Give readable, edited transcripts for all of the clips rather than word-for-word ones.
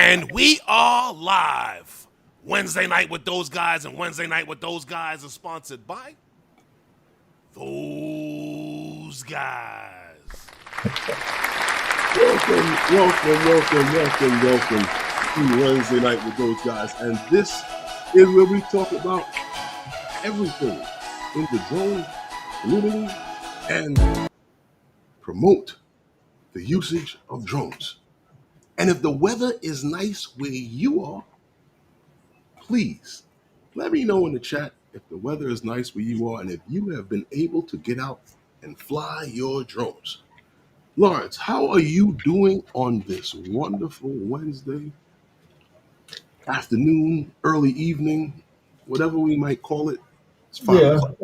And we are live. Wednesday night with those guys, and Wednesday night with those guys is sponsored by those guys. Welcome to Wednesday night with those guys. And this is where we talk about everything in the drone community and promote the usage of drones. And if the weather is nice where you are, please let me know in the chat if the weather is nice where you are and if you have been able to get out and fly your drones. Lawrence, how are you doing on this wonderful Wednesday afternoon, early evening, whatever we might call it? It's 5 o'clock.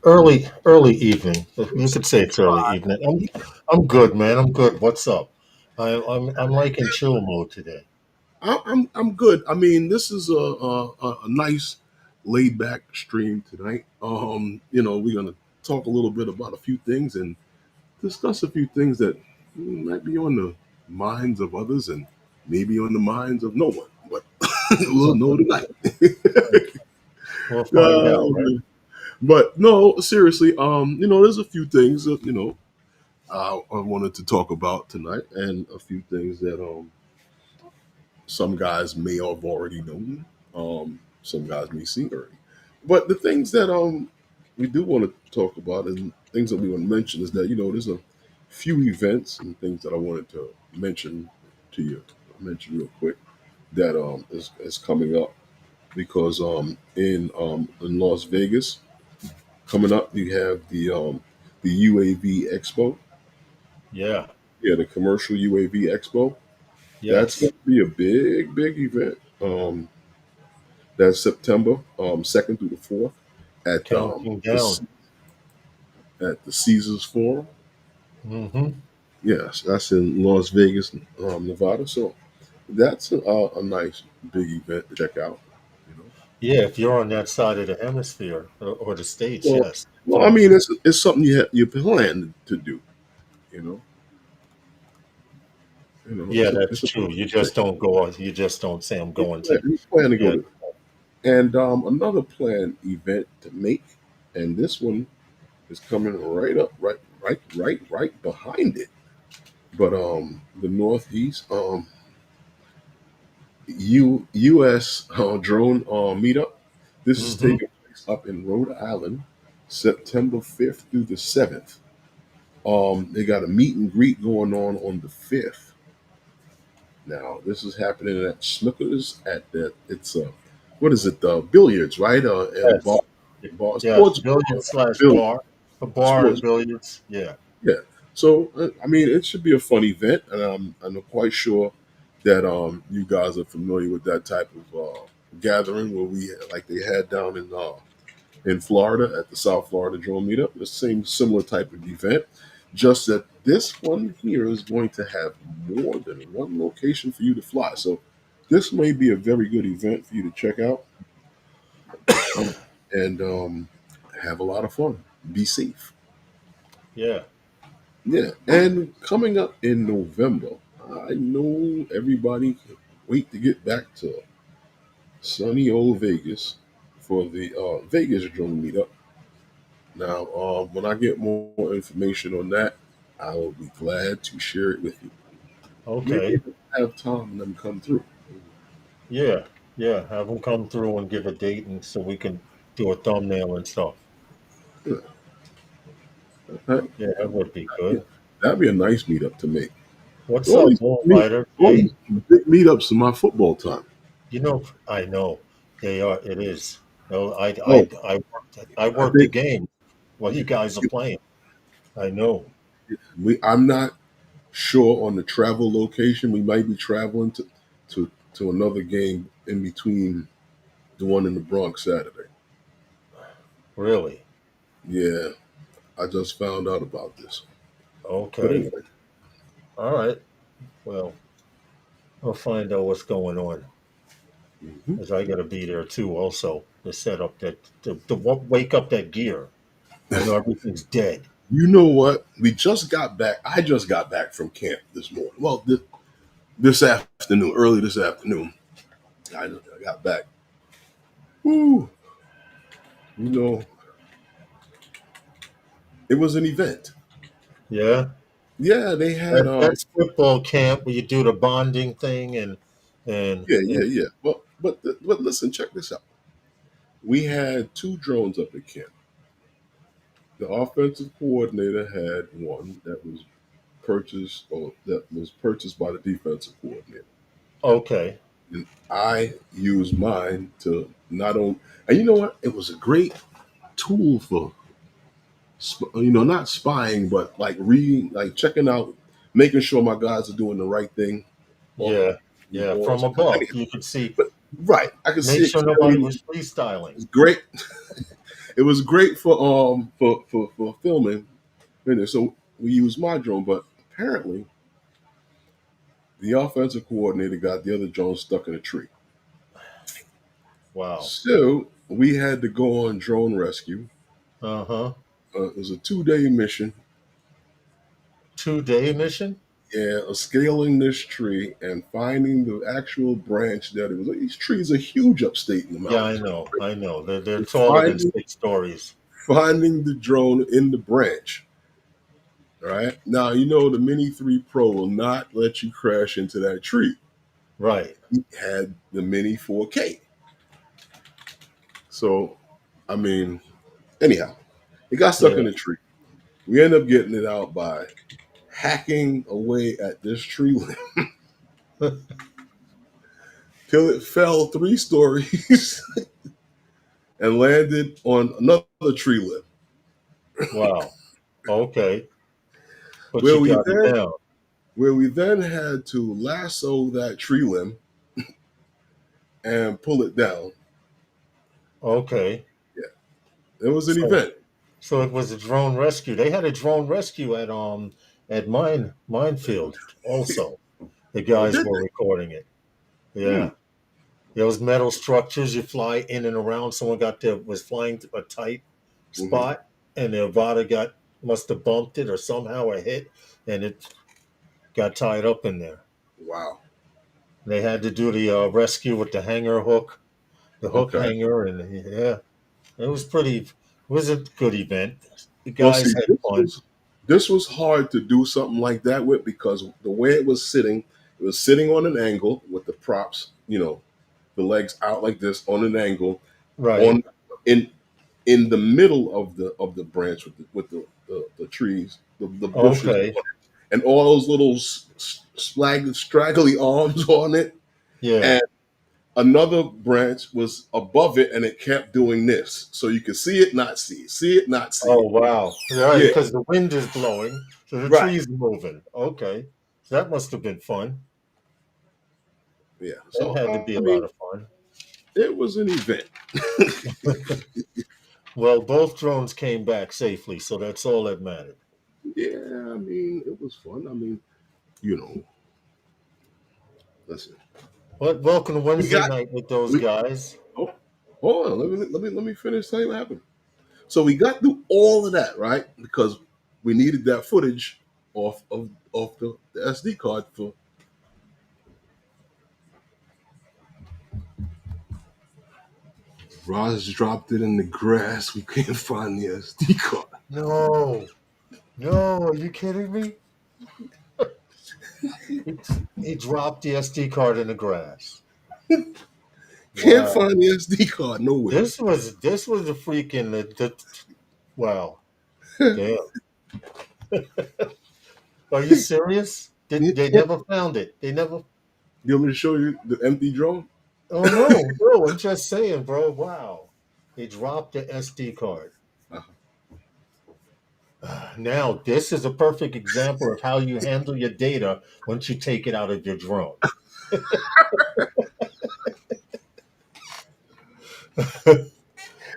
Early evening. You could say it's early evening. I'm good, man. I'm good. What's up? I'm like in chill mode today. I'm good. I mean, this is a nice laid back stream tonight. We're gonna talk a little bit about a few things and discuss a few things that might be on the minds of others and maybe on the minds of no one. But we'll know tonight. We'll find out, right? But no, seriously, there's a few things that I wanted to talk about tonight, and a few things that some guys may have already known, some guys may see already. But the things that we do want to talk about and things that we want to mention is that there's a few events and things that I wanted to mention to you. Mention real quick that is coming up because in Las Vegas coming up you have the UAV Expo. Yeah. Yeah, the commercial UAV Expo. That's Yes. going to be a big event. That's September 2nd through the 4th at Counting down. at the Caesars Forum. Mm-hmm. Yes, that's in Las Vegas, Nevada. So that's a nice big event to check out. You know. Yeah, if you're on that side of the hemisphere or the states, Well, yes. well, I mean, it's something you plan to do. You know. Yeah, that's It's a true. You just don't go. You just don't say I'm going to. you plan to go Yeah. to. And another planned event to make, and this one is coming right up, right behind it. But the Northeast U.S. Drone meetup. This is Mm-hmm. taking place up in Rhode Island, September 5th through the 7th. They got a meet and greet going on the 5th. Now this is happening at Snookers at the what is it, the billiards, right? And Yes. Yes. sports Billiards slash billiards, bar. A bar and sports. billiards. Yeah. Yeah. So I mean, it should be a fun event, and I'm quite sure that you guys are familiar with that type of gathering where we like they had down in Florida at the South Florida Drone Meetup. The same similar type of event, just that this one here is going to have more than one location for you to fly. So this may be a very good event for you to check out and have a lot of fun. Be safe. Yeah. Yeah, and coming up in November, I know everybody can wait to get back to sunny old Vegas for the Vegas Drone Meetup. Now, when I get more information on that, I will be glad to share it with you. Maybe Okay. have Tom and them come through. Yeah. Yeah. Have them come through and give a date, and so we can do a thumbnail and stuff. Yeah, that, Yeah, that would be yeah, good. that'd be a nice meetup to make. What's All up, these, meet, Bullfighter? all Hey, these big meetups in my football time. I know they are. It is. No, Oh, I I work the think game while you guys are playing. I know. I'm not sure on the travel location. We might be traveling to another game in between the one in the Bronx Saturday. Really? Yeah, I just found out about this. But Okay. anyway, All right. Well, I'll find out what's going on. mhm. As I got to be there too, also to set up wake up that gear. I know everything's dead. You know what? We just got back. I just got back from camp this morning. Well, this afternoon, early this afternoon. I got back. Woo, you know, it was an event. Yeah. Yeah, they had That's football camp where you do the bonding thing and yeah. But listen, check this out. We had two drones up at camp. The offensive coordinator had one that was purchased by the defensive coordinator. okay. And I used mine to not only, and you know what? It was a great tool for, not spying, but like reading, like checking out, making sure my guys are doing the right thing. Or, Yeah. Yeah. or From above. anyhow, You could see, but right, I could see make it sure nobody clearly. was freestyling. It's great. It was great for filming. So we used my drone, but apparently the offensive coordinator got the other drone stuck in a tree. Wow. So we had to go on drone rescue. Uh-huh. It was a 2-day mission. 2-day mission? Yeah, scaling this tree and finding the actual branch that it was. These trees are huge upstate in the Yeah, I mountains. know. I know. They're And taller than 6 stories. finding the drone in the branch. All right. Now the Mini 3 Pro will not let you crash into that tree. Right. It had the Mini 4K. So, I mean, anyhow, it got stuck Yeah. in the tree. We ended up getting it out by hacking away at this tree limb till it fell 3 stories and landed on another tree limb, Wow. Okay. But where you we got it then down. where we then had to lasso that tree limb and pull it down. Okay. Yeah, it was an So event. so it was a drone rescue. They had a drone rescue at Minefield also. The Oh, guys did were recording it. they? Hmm. Yeah. Those metal structures you fly in and around. Someone was flying to a tight Hmm. spot, and the Avata must have bumped it or somehow a hit, and it got tied up in there. Wow. They had to do the rescue with the hanger hook, the hook Okay. hanger, and yeah, it was pretty. It was a good event. The Well, see, guys had fun. this was hard to do something like that with because the way it was sitting on an angle with the props, the legs out like this on an angle Right. on in in the middle of the branch with the trees, the bushes, Okay. and all those little straggly arms on it, Yeah. and another branch was above it, and it kept doing this, so you could see it, not see Oh it. wow. Right, Yeah, because the wind is blowing, so the right. trees are moving. Okay. So that must have been fun. Yeah. That So had to be I a lot mean, of fun. it was an event. Well, both drones came back safely, so that's all that mattered. Yeah, I mean, it was fun. I mean, you know, listen, Well, welcome to we Wednesday got night with those we. guys. Oh, hold on, let me finish telling you what happened. So we got through all of that, right? Because we needed that footage off the SD card for. Roz dropped it in the grass. We couldn't find the SD card. No, no, are you kidding me? He, he dropped the SD card in the grass. Can't Wow. find the SD card nowhere. This was a freaking wow. Damn. Are you serious? They You never found it. They never. want me to show you the empty drone? Oh no, no. I'm just saying, bro. Wow. They dropped the SD card. Uh, Now, this is a perfect example of how you handle your data once you take it out of your drone.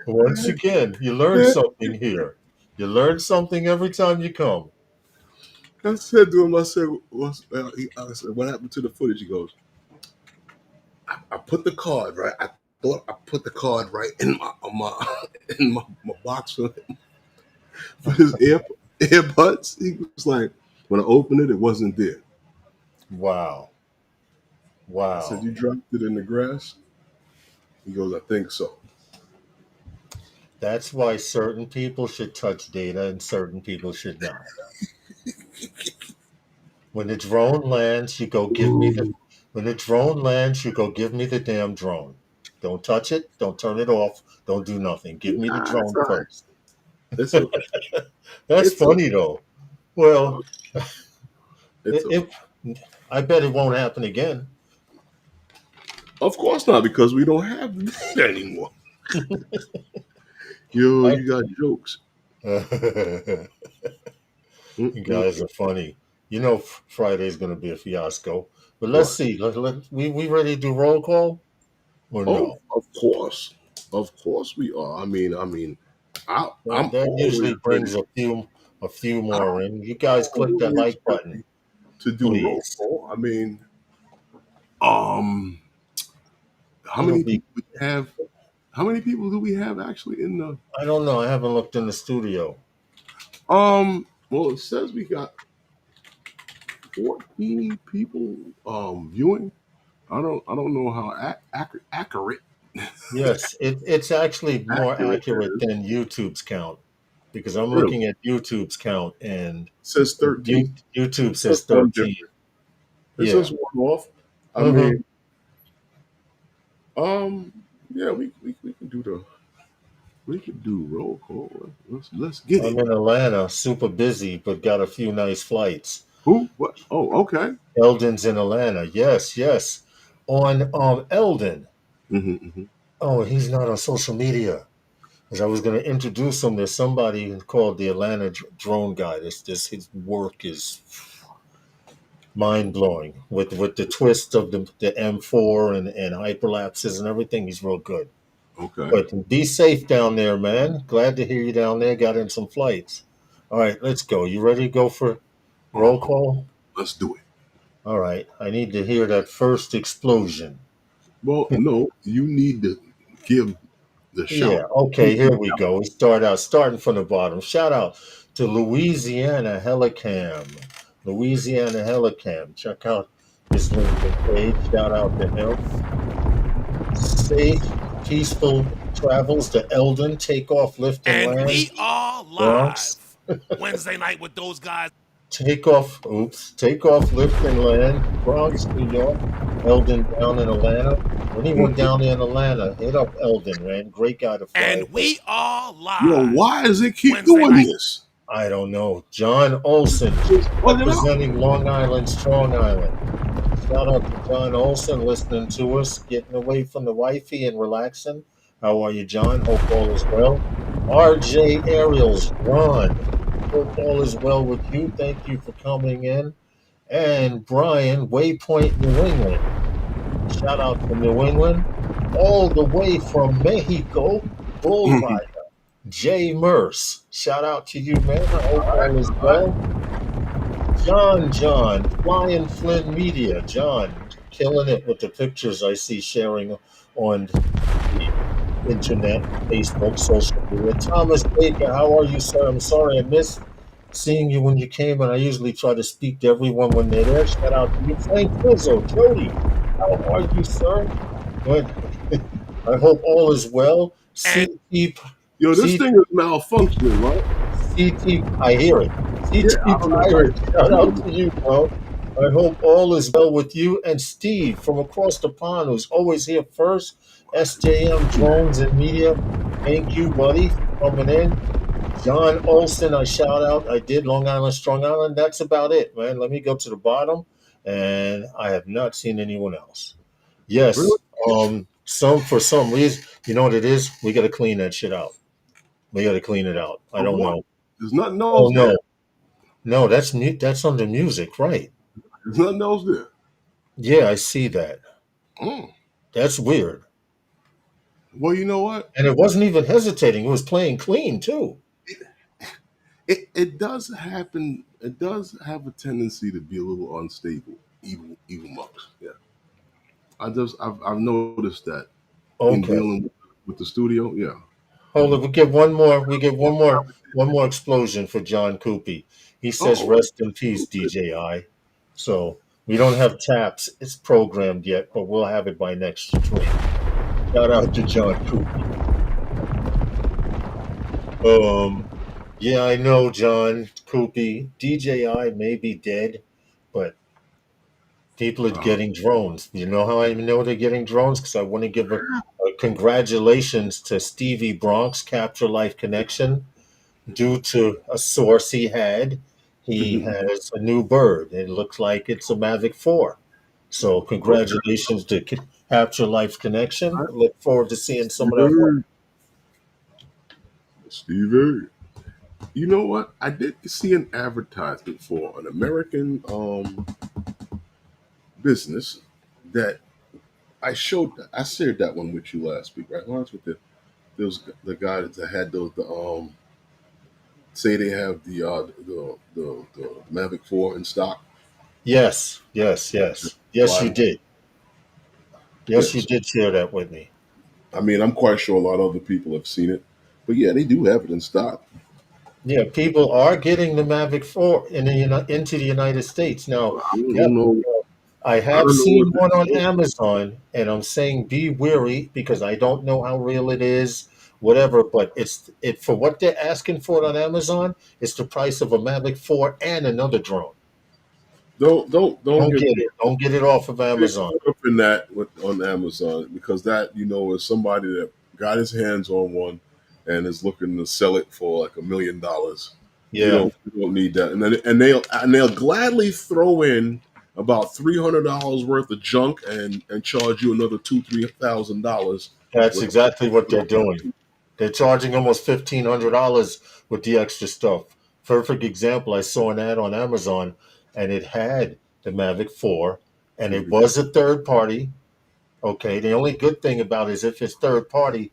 Once again, you learn something here. You learn something every time you come. I said to him, I said, what happened to the footage? He goes, I put the card right. I thought I put the card right in my box for his earbuds. He was like, when I opened it, it wasn't there. Wow. I said, Wow. "You dropped it in the grass?" He goes, "I think so." That's why certain people should touch data and certain people should not. When the drone lands, you go give me the Ooh, when the drone lands, you go give me the damn drone. Don't touch it, don't turn it off, don't do nothing. Give me the nah, it's drone all right. first. It's okay. That's It's okay. funny though. Well, It's okay. it I bet it won't happen again. Of course not, because we don't have that anymore. Yo, I, you got jokes. you Mm-mm. guys are funny. You know Friday's going to be a fiasco. But let's What? see. We ready to do roll call or Oh, no? of course we are. I'm That always usually ready. brings a few more I'm in. You guys click that always like button, ready to do roll please. call. Um, how It'll many be. people we have? How many people do we have actually in the? I don't know. I haven't looked in the studio. Well, it says we got 14 people viewing. I don't know how accurate Yes, it's actually more accurate that accurate is. than YouTube's count because I'm Really, looking at YouTube's count and it says 13. YouTube That's says one 13. different. It's Yeah. just one off. I hmm mean, um, yeah, we can do the we can do roll call. Let's get I'm it. in Atlanta, super busy, but got a few nice flights. Who? What? Oh, okay. Eldon's in Atlanta. Yes, yes. On Eldon. Hmm. Oh, he's not on social media. As I was going to introduce him, there's somebody called the Atlanta drone guy. This his work is mind blowing with the twist of the M4 and hyperlapses and everything. He's real good. Okay. But be safe down there, man. Glad to hear you down there. Got in some flights. All right, let's go. You ready to go for roll Uh-huh. call? Let's do it. All right. I need to hear that first explosion. Well, no, you need to give the Yeah. shout. Okay. Here we go. We start out starting from the bottom. Shout out to Louisiana Helicam. Louisiana Helicam. Check out his LinkedIn page. Shout out to him. Safe, peaceful travels to Eldon. Take off, lift, and And land. we are Bronx. live Wednesday night with those guys. Take off. Oops. Take off, lift, and land. Bronx, New York. Eldon down in Atlanta. Anyone down there in Atlanta, hit up Eldon, man. Great guy to fly And with. we are Yo, live why does it keep Wednesday doing night. this? I don't know. John Olson, Just bug it out. representing Long Island, Strong Island. Shout out to John Olson listening to us, getting away from the wifey and relaxing. How are you, John? Hope all is well. RJ Ariels, Ron. Hope all is well with you. Thank you for coming in. And Brian, Waypoint, New England. Shout out to New England. All the way from Mexico, Bullrider. Jay Merce. Shout out to you, man. I hope all is well. John, Flying Flynn Media. John, killing it with the pictures I see sharing on the internet, Facebook, social media. Thomas Baker, how are you, sir? I'm sorry I missed seeing you when you came, and I usually try to speak to everyone when they're there. Shout out to you. Frank Rizzo, Jody, how are you, sir? Good. I hope all is well. And Yo, this thing is malfunctioning, right? I hear it. Yeah, I CT don't know. Pirate, shout Yo, out to you, bro. I hope all is well with you and Steve from across the pond, who's always here first. SJM Drones and Media, thank you, buddy, for coming in. John Olson, I shout out. I did Long Island, Strong Island. That's about it, man. Let me go to the bottom, and I have not seen anyone else. really? Yes, for some reason, you know what it is? We got to clean that shit out. We got to clean it out. I Of don't what? know. There's nothing Oh else there. no, no, that's under music, right? There's nothing else there. Yeah, I see that. Mm. That's weird. Well, you know what? And it wasn't even hesitating. It was playing clean too. It does happen. It does have a tendency to be a little unstable, even much. Yeah, I've noticed that in Okay. dealing with the studio. Yeah. Hold on. We get one more. We get one more explosion for John Coopy. He says, Oh, "Rest in peace, DJI." So We don't have taps. It's programmed yet, but we'll have it by next stream. Shout out to John Cooper. Yeah, I know, John Coopy. DJI may be dead, but people are getting drones. You know how I know they're getting drones? Because I want to give a congratulations to Stevie Bronx, Capture Life Connection. Due to a source he had, he has a new bird. It looks like it's a Mavic 4. So congratulations to Capture Life Connection. I look forward to seeing some of that work. Stevie, you know what? I did see an advertisement for an American business that I shared that one with you last week, right? Lawrence, with the guy that had the say they have the Mavic 4 in stock. Yes, yes, yes. Yes, you did. Yes, you Yes. did share that with me. I mean, I'm quite sure a lot of other people have seen it, but yeah, they do have it in stock. Yeah, people are getting the Mavic 4 into the United States now. I Yeah, don't know. I I have don't know what seen this one on is. Amazon, and I'm saying be wary because I don't know how real it is, whatever. But it for what they're asking for it on Amazon. It's the price of a Mavic 4 and another drone. Don't Don't get get it. Don't get it off of Amazon. caught up in that on Amazon, because that, is somebody that got his hands on one and is looking to sell it for like $1 million. Yeah, You don't need that, and they'll gladly throw in about $300 worth of junk and charge you another $2,000-3,000. that's exactly what they're doing. They're charging almost $1,500 with the extra stuff. Perfect example. I saw an ad on Amazon, and it had the Mavic 4, and it was a third party. Okay, the only good thing about it is if it's third party,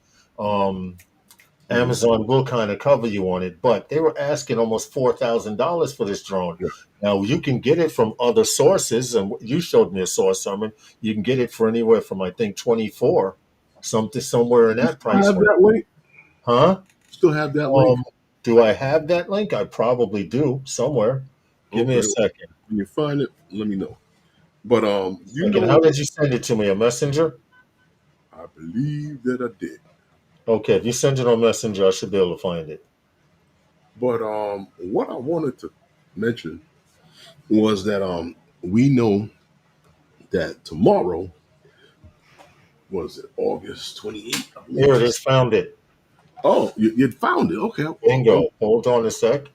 Amazon will kind of cover you on it. But they were asking almost $4,000 for this drone. Yeah. Now you can get it from other sources, and you showed me a source, Simon. You can get it for anywhere from I think 24, something somewhere in that I price have range. that link. Huh? Still have that link. Do I have that link? I probably do somewhere. Give me a Okay. second. When you find it, let me know. But How did you send it to me? A messenger? I believe that I did. Okay, if you send it on Messenger, I should be able to find it. But what I wanted to mention was that we know that tomorrow, was it August 28th? I believe. Here it is. Found it. Oh, you found it. Okay. Bingo. Hold on a sec.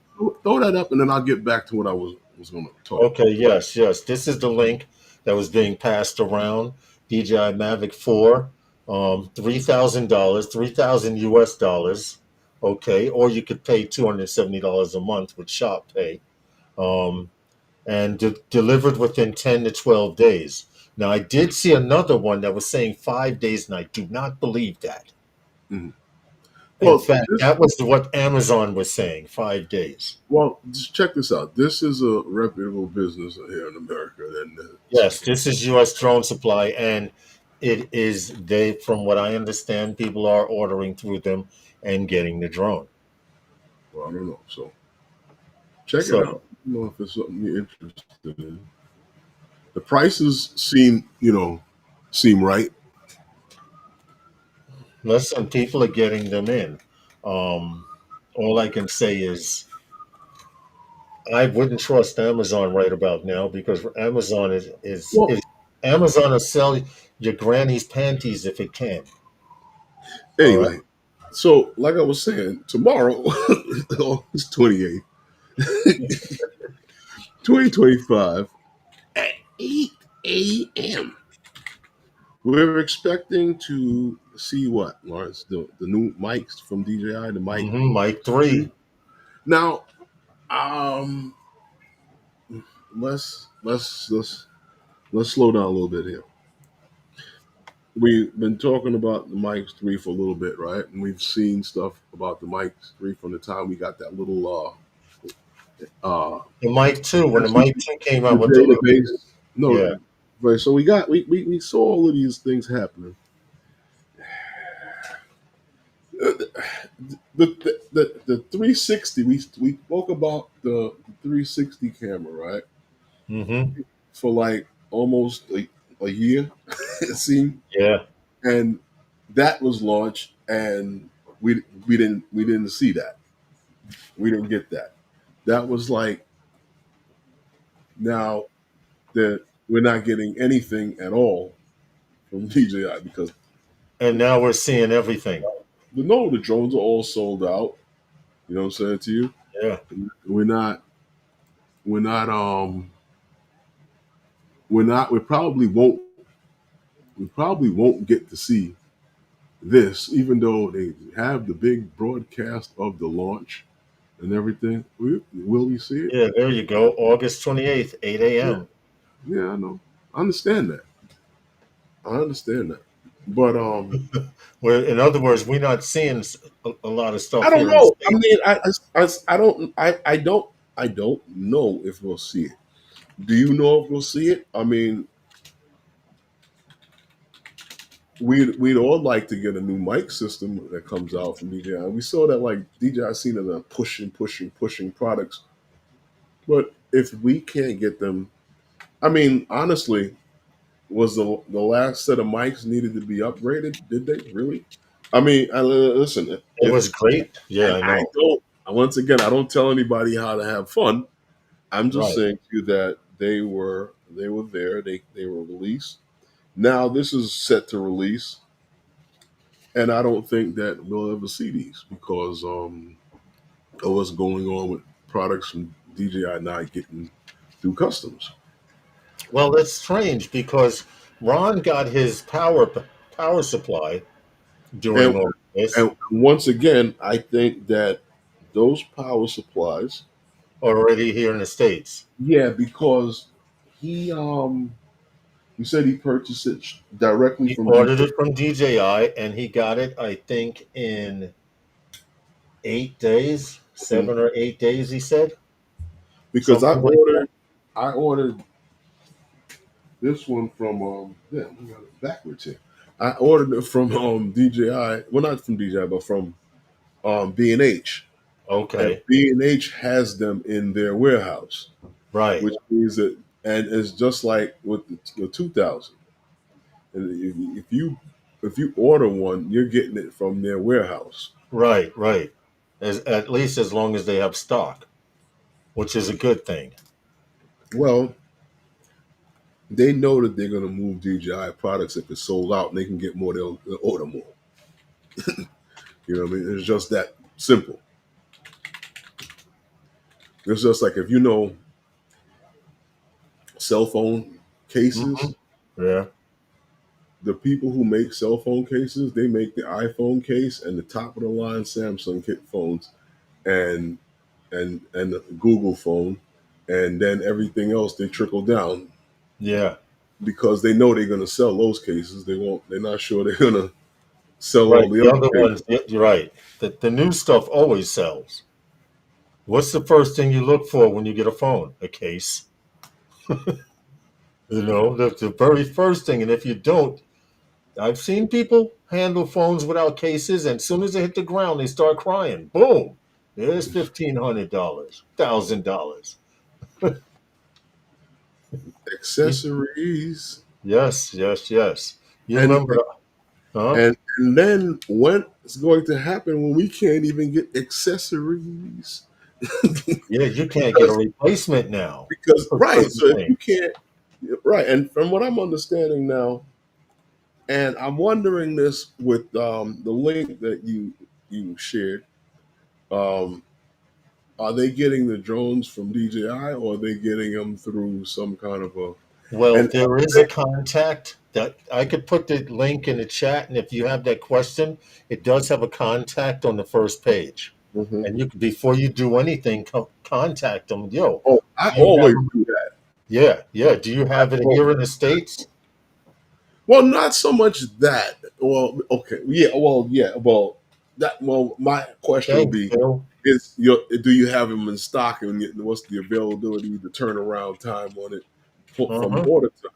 Throw that up, and then I'll get back to what I was going to talk about. Okay, yes, yes. This is the link that was being passed around. DJI Mavic 4, $3,000, 3,000 US dollars. Okay, or you could pay $270 a month with shop pay. And delivered within 10 to 12 days. Now, I did see another one that was saying 5 days, and I do not believe that. Mhm. In Well, fact, that was what Amazon was saying, 5 days. just check this out. This is a reputable business here in America. And Yes, this is U.S. Drone Supply, and from what I understand, people are ordering through them and getting the drone. well, I don't know. So check it So, out. I don't know if it's something you're interested in. The prices seem right. listen, people are getting them in. All I can say is I wouldn't trust Amazon right about now because Amazon Well, is Amazon will sell your granny's panties if it can. All right. anyway, so like I was saying, tomorrow, August 28th, 2025, at 8 a.m., we're expecting to see what, Lawrence? The new mics from DJI, the mic. Mic 3. Now, um, let's slow down a little bit here. We've been talking about the Mics 3 for a little bit, right? And we've seen stuff about the Mics 3 from the time we got that little The Mic 2, when the Mic 2 came out the with the little, database. No, yeah. right. So we saw all of these things happening. The 360, we spoke about the 360 camera, right? Mm-hmm. For like almost a year, it seemed, Yeah. and that was launched, and we didn't see that. We didn't get that. That was like now that we're not getting anything at all from DJI because And now we're seeing everything. no, the drones are all sold out. You know what I'm saying to you? Yeah. We're not. We're not. We're not. We probably won't. We probably won't get to see this, even though they have the big broadcast of the launch and everything. Will we see it? Yeah, there you go. August 28th, 8 Yeah, a.m. yeah, I know. I understand that. I understand that. But Where, in other words, we're not seeing a lot of I stuff don't here in the know. I States. mean, I don't know if we'll see it. Do you know if we'll see it? I mean, we'd all like to get a new mic system that comes out from DJI. We saw that like DJI seen them pushing products. But if we can't get them, I mean, honestly, was the last set of mics needed to be upgraded? Did they really? I mean, listen, It was great. Yeah, and I I know. don't. Once again, I don't tell anybody how to have fun. I'm just Right. saying to you that they were there. They were released. Now this is set to release, and I don't think that we'll ever see these because of what's going on with products from DJI not getting through customs. Well, that's strange because Ron got his power supply during And all this and once again, I think that those power supplies, already here in the States. yeah, because he you said he purchased it directly He from ordered DJI it from DJI and he got it, I think, in 8 days, 7 or 8 days, he said. because Something like that. I ordered this one from yeah, we got it backwards here. I ordered it from DJI, well not from DJI, but from B&H. And Okay. B&H has them in their warehouse, Right. which means that and it's just like with the 2000. And if you order one, you're getting it from their warehouse. Right. Right. At least as long as they have stock, which is a good thing. Well, they know that they're going to move DJI products if it's sold out and they can get more, they'll order more. You know what I mean? It's just that simple. It's just like if you know cell phone Hmm. cases, Yeah. the people who make cell phone cases, they make the iPhone case and the top of the line Samsung kit phones and and the Google phone, and then everything else they trickle down Yeah. because they know they're going to sell those cases. They won't. They're not sure they're going to sell all Right. the The other other cases. ones, you're right. The new stuff always sells. What's the first thing you look for when you get a phone? A case. You know, the very first thing. And if you don't, I've seen people handle phones without cases, and as soon as they hit the ground, they start crying. Boom! There's $1,500, $1,000. Accessories, Yes, yes, yes. You and remember, huh? and then what's going to happen when we can't even get accessories? Yeah, you can't get a because replacement now because for right. certain So if you things. can't right, and from what I'm understanding now, and I'm wondering this with the link that you shared. Um, are they getting the drones from DJI or are they getting them through some kind of a Well, and there is a contact that I could put the link in the chat, and if you have that question, it does have a contact on the first page. Mhm. And you can, before you do anything, contact them. Yo, Oh, I do you have? always do that. Yeah, yeah. Do you have it Oh, here in the States? well, not so much that. Well, okay, yeah, well, yeah, well, that. Well, my question would Thanks, be: Bill. do you have them in stock, and what's the availability, the turnaround time on it from Uh-huh. order time?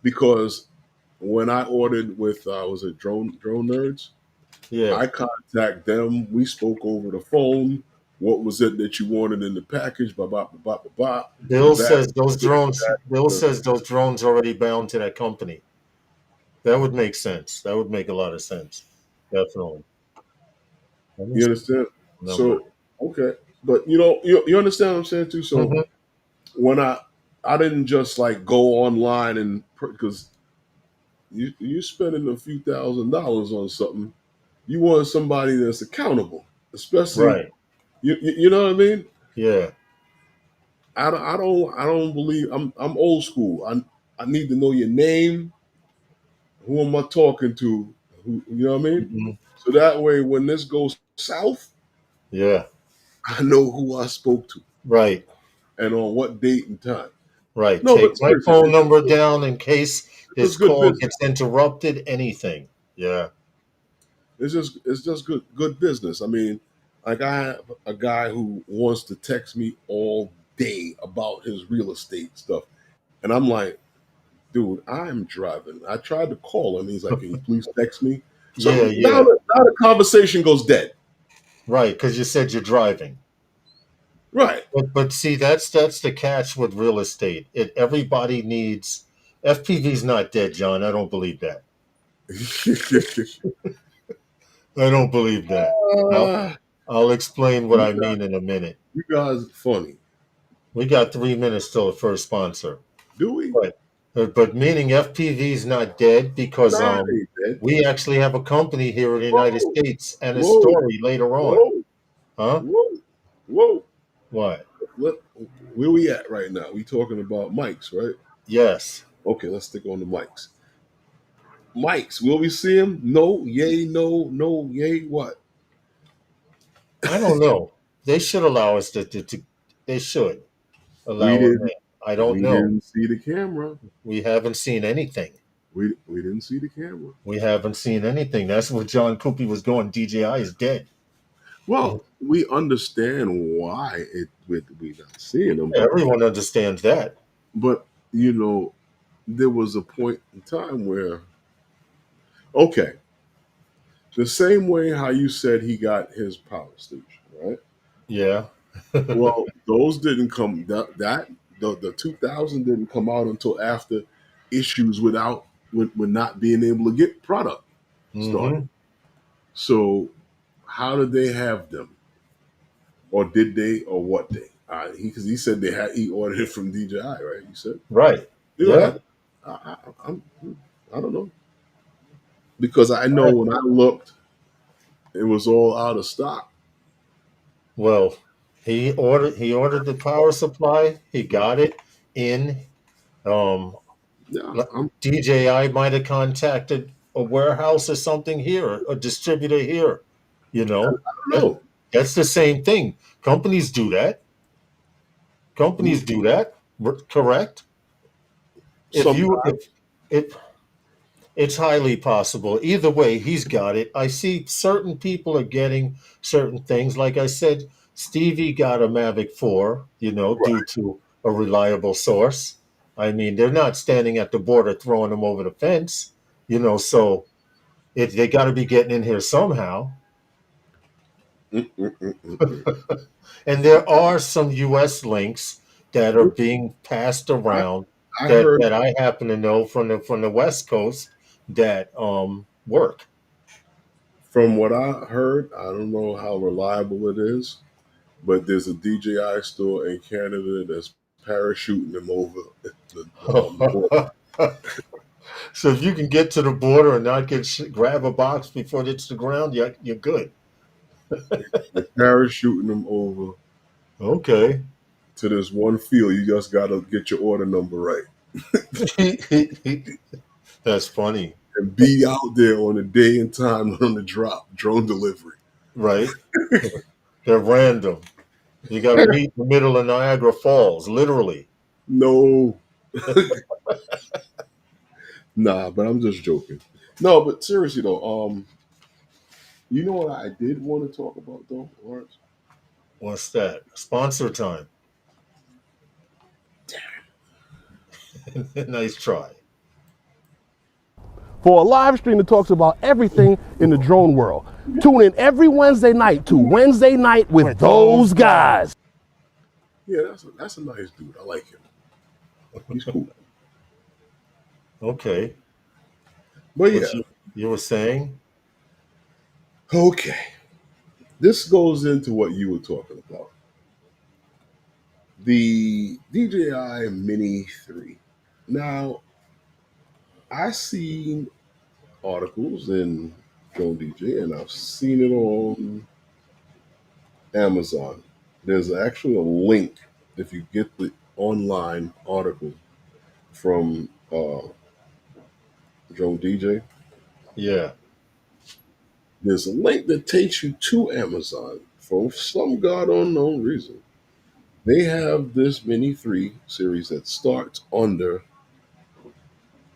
Because when I ordered with was it Drone Nerds, Yeah. I contact them. We spoke over the phone. what was it that you wanted in the package, blah, blah, blah, blah, blah. Bill The back, says those drones. Bill says those drones already bound to that company. That would make sense. That would make a lot of sense. Definitely. Let me you see understand? the number. So, okay. But you understand what I'm saying too? So Hmm. when I didn't just like go online and because you spending a few $1,000s on something, you want somebody that's accountable, especially Right. you know what I mean? Yeah. I don't believe I'm old school. I need to know your name. Who am I talking to? Who, you know what I mean? Hmm. So that way, when this goes south, Yeah. I know who I spoke to Right. and on what date and time. Right. No, but Take my seriously, phone number down in case it's this just good call business. gets interrupted. Anything. Yeah. It's just good business. I mean, like I have a guy who wants to text me all day about his real estate stuff, and I'm like, dude, I'm driving. I tried to call him. He's like, can you please text me? So Yeah. now Yeah. the conversation goes dead. Right. Because you said you're driving. Right. But see, that's the catch with real estate. Everybody needs FPV's not dead, John. I don't believe that. I don't believe that. I'll, Ah, I'll explain what you I guys, mean in a minute. you guys are funny. We got 3 minutes till the first sponsor. Do we? But meaning FPV's not dead because Nah, it ain't dead. we actually have a company here in the United Whoa, States and a whoa, story later on. whoa, Huh? whoa, whoa. What? What, where we at right now? We talking about mics, right? Yes. Okay, let's stick on the mics. Mics, will we see him? No, yay, no, no, yay, what? I don't know. They should allow us to they should We allow them in. didn't I don't we know. didn't see the camera. We haven't seen anything. We didn't see the camera. We haven't seen anything. That's what John Coopy was going. DJI is dead. Well, we understand why we not seeing them, Everyone understands that. but you know, there was a point in time where okay, the same way how you said he got his power station, right? Yeah. Well, those didn't come the 2000 didn't come out until after issues with not being able to get product started. Hmm. So how did they have them, or did they, or what they? Because he said he ordered it from DJI, right? You said, Right. yeah. Yeah. I'm, I don't know because I know when I looked, it was all out of stock. Well, he ordered the power supply. He got it in. Um, Yeah, I'm. DJI might have contacted a warehouse or something here, a distributor here. You I know, don't that, know. that's the same thing. Companies do that. Mm, Companies do that. Correct. If you Sometimes, if it's highly possible. Either way, he's got it. I see certain people are getting certain things. Like I said, Stevie got a Mavic 4, due right? to a reliable source. I mean, they're not standing at the border throwing them over the fence, so they got to be getting in here somehow. Mm, mm, mm, mm, mm. And there are some U.S. links that are Mm. being passed I, around I that, heard that I happen to know from the West Coast that work. from what I heard. I don't know how reliable it is, but there's a DJI store in Canada that's parachuting them over the border. So if you can get to the border and not grab a box before it hits the ground, you're good. They're parachuting them over Okay. to this one field. You just got to get your order number right That's funny, and be out there on the day and time on the drone delivery. right? They're random. You got to meet in the middle of Niagara Falls, literally. No, nah, but I'm just joking. No, but seriously though, you know what I did want to talk about though, Lawrence? What's that? Sponsor time. Nice try. for a live stream that talks about everything in the drone world. Tune in every Wednesday night to Wednesday Night with those guys. Yeah, that's a nice dude. I like him. He's cool. Okay. But What yeah, you were saying? okay. This goes into what you were talking about. The DJI Mini 3. Now, I seen articles in Drone DJ, and I've seen it on Amazon. There's actually a link if you get the online article from Drone DJ. Yeah. There's a link that takes you to Amazon for some god unknown reason. They have this Mini 3 series that starts under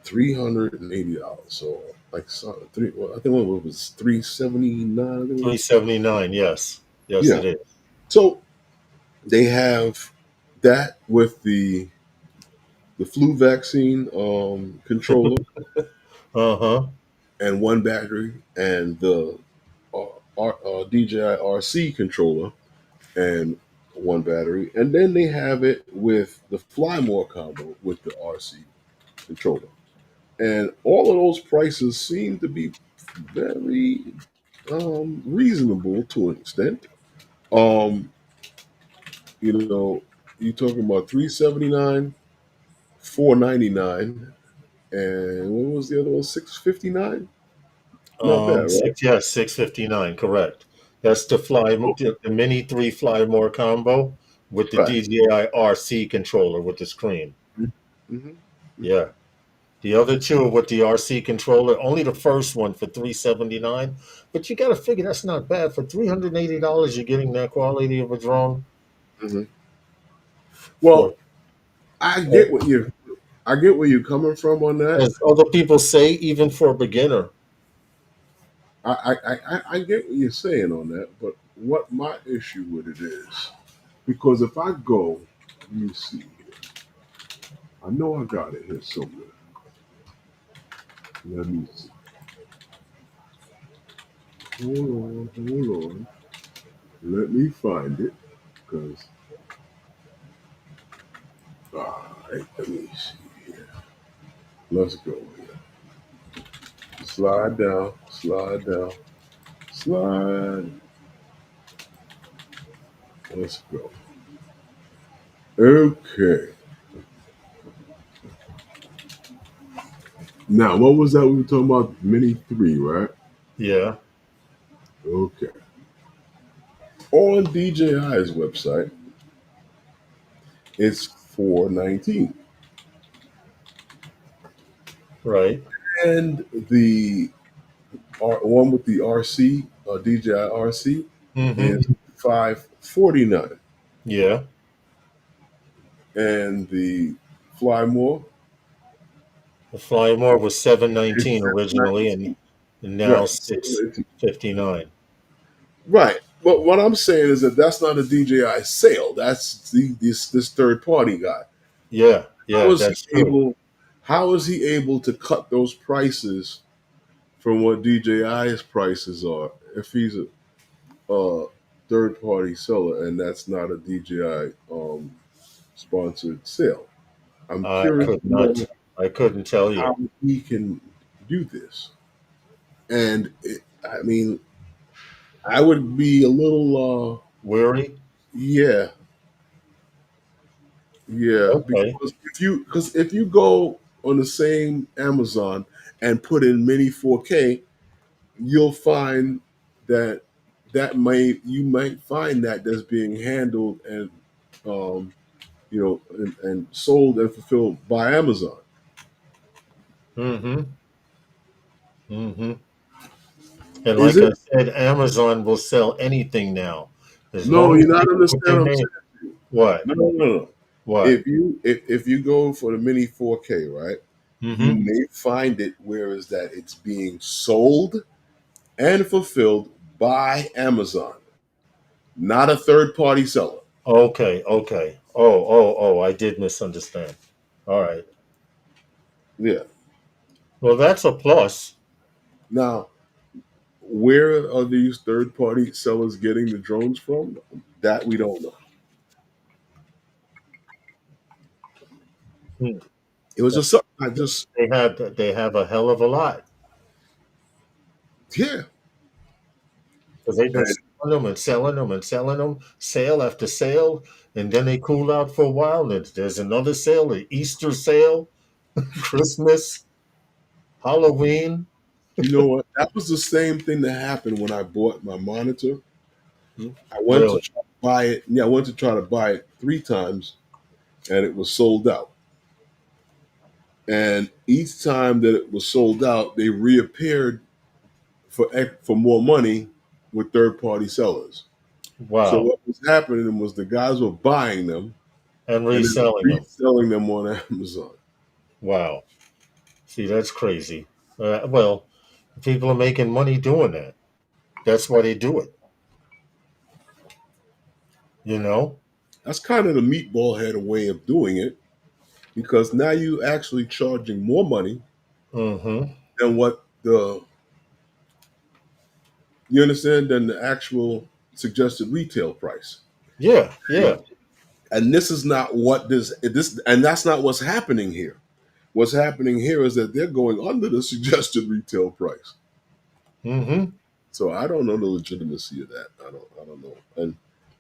$380. So like three, well, I think it was $379. 379. Yes. Yes, Yeah. it is. So they have that with the flu vaccine controller Uh-huh. and one battery, and the DJI RC controller and one battery, and then they have it with the Fly More combo with the RC controller. And all of those prices seem to be very reasonable to an extent. Um, you're talking about $379, $499, and what was the other one? $659. Not bad, right? 659, correct. That's the Mini 3 Fly More combo with the Right. DJI RC controller with the screen. Mm-hmm. Yeah. The other two are with the RC controller, only the first one for 379. But you got to figure that's not bad. For $380, you're getting that quality of a drone. Mm-hmm. For Well, I get what you I get where you're coming from on that. as other people say, even for a beginner. I get what you're saying on that, but what my issue with it is, because if I go, let me see here. I know I got it here somewhere. Let me see. Hold on. Let me find it, because, all right, let me see here. Let's go here. Slide down, slide down, slide. Let's go. Okay. Now, what was that we were talking about? Mini 3, right? Yeah. Okay. On DJI's website, it's $419. Right. And the one with the RC, DJI RC, Mm-hmm. is $549. Yeah. And the Fly More The Fly More was is $719 originally, and $719. now Right. $659. Right. But what I'm saying is that that's not a DJI sale. That's this third party guy. Yeah. How Yeah. is That's he true. able? How is he able to cut those prices from what DJI's prices are if he's a third party seller and that's not a DJI sponsored sale? I'm I curious could to know not. I couldn't tell you. how he can do this. And I mean, I would be a little, Weary? yeah, yeah, Okay. because if you go on the same Amazon and put in Mini 4K, you'll find that you might find that that's being handled and um, and sold and fulfilled by Amazon. Mm-hmm. Mm-hmm. And Is like I it? said, Amazon will sell anything now. As No, long as you're not people put understand their what I'm name. saying. What? No, no, no, no. What? If you go for the Mini 4K, right, you Mm-hmm. may find it where is that it's being sold and fulfilled by Amazon, not a third party seller. Okay. Okay. Oh, I did misunderstand. All right. Yeah. Well, that's a plus. Now, where are these third-party sellers getting the drones from? That we don't know. Hmm. It was just something I just, They have a hell of a lot yeah. because they've been And selling them and selling them and selling them, sale after sale, and then they cool out for a while. And there's another sale, an Easter sale, Christmas, Halloween. you know what? That was the same thing that happened when I bought my monitor. I went to Really? try to buy it. Yeah, I went to try to buy it 3 times, and it was sold out. And each time that it was sold out, they reappeared for more money with third-party sellers. So Wow. what was happening was the guys were buying them And and then reselling them. reselling them on Amazon. Wow. See, that's crazy. Well, people are making money doing that. That's why they do it. You know? That's kind of the meatball head way of doing it because now you actually charging more money Mm-hmm. than what the you understand than the actual suggested retail price. Yeah, yeah. And this is not what this and that's not what's happening here. What's happening here is that they're going under the suggested retail price. Mm-hmm. So I don't know the legitimacy of that. I don't know. And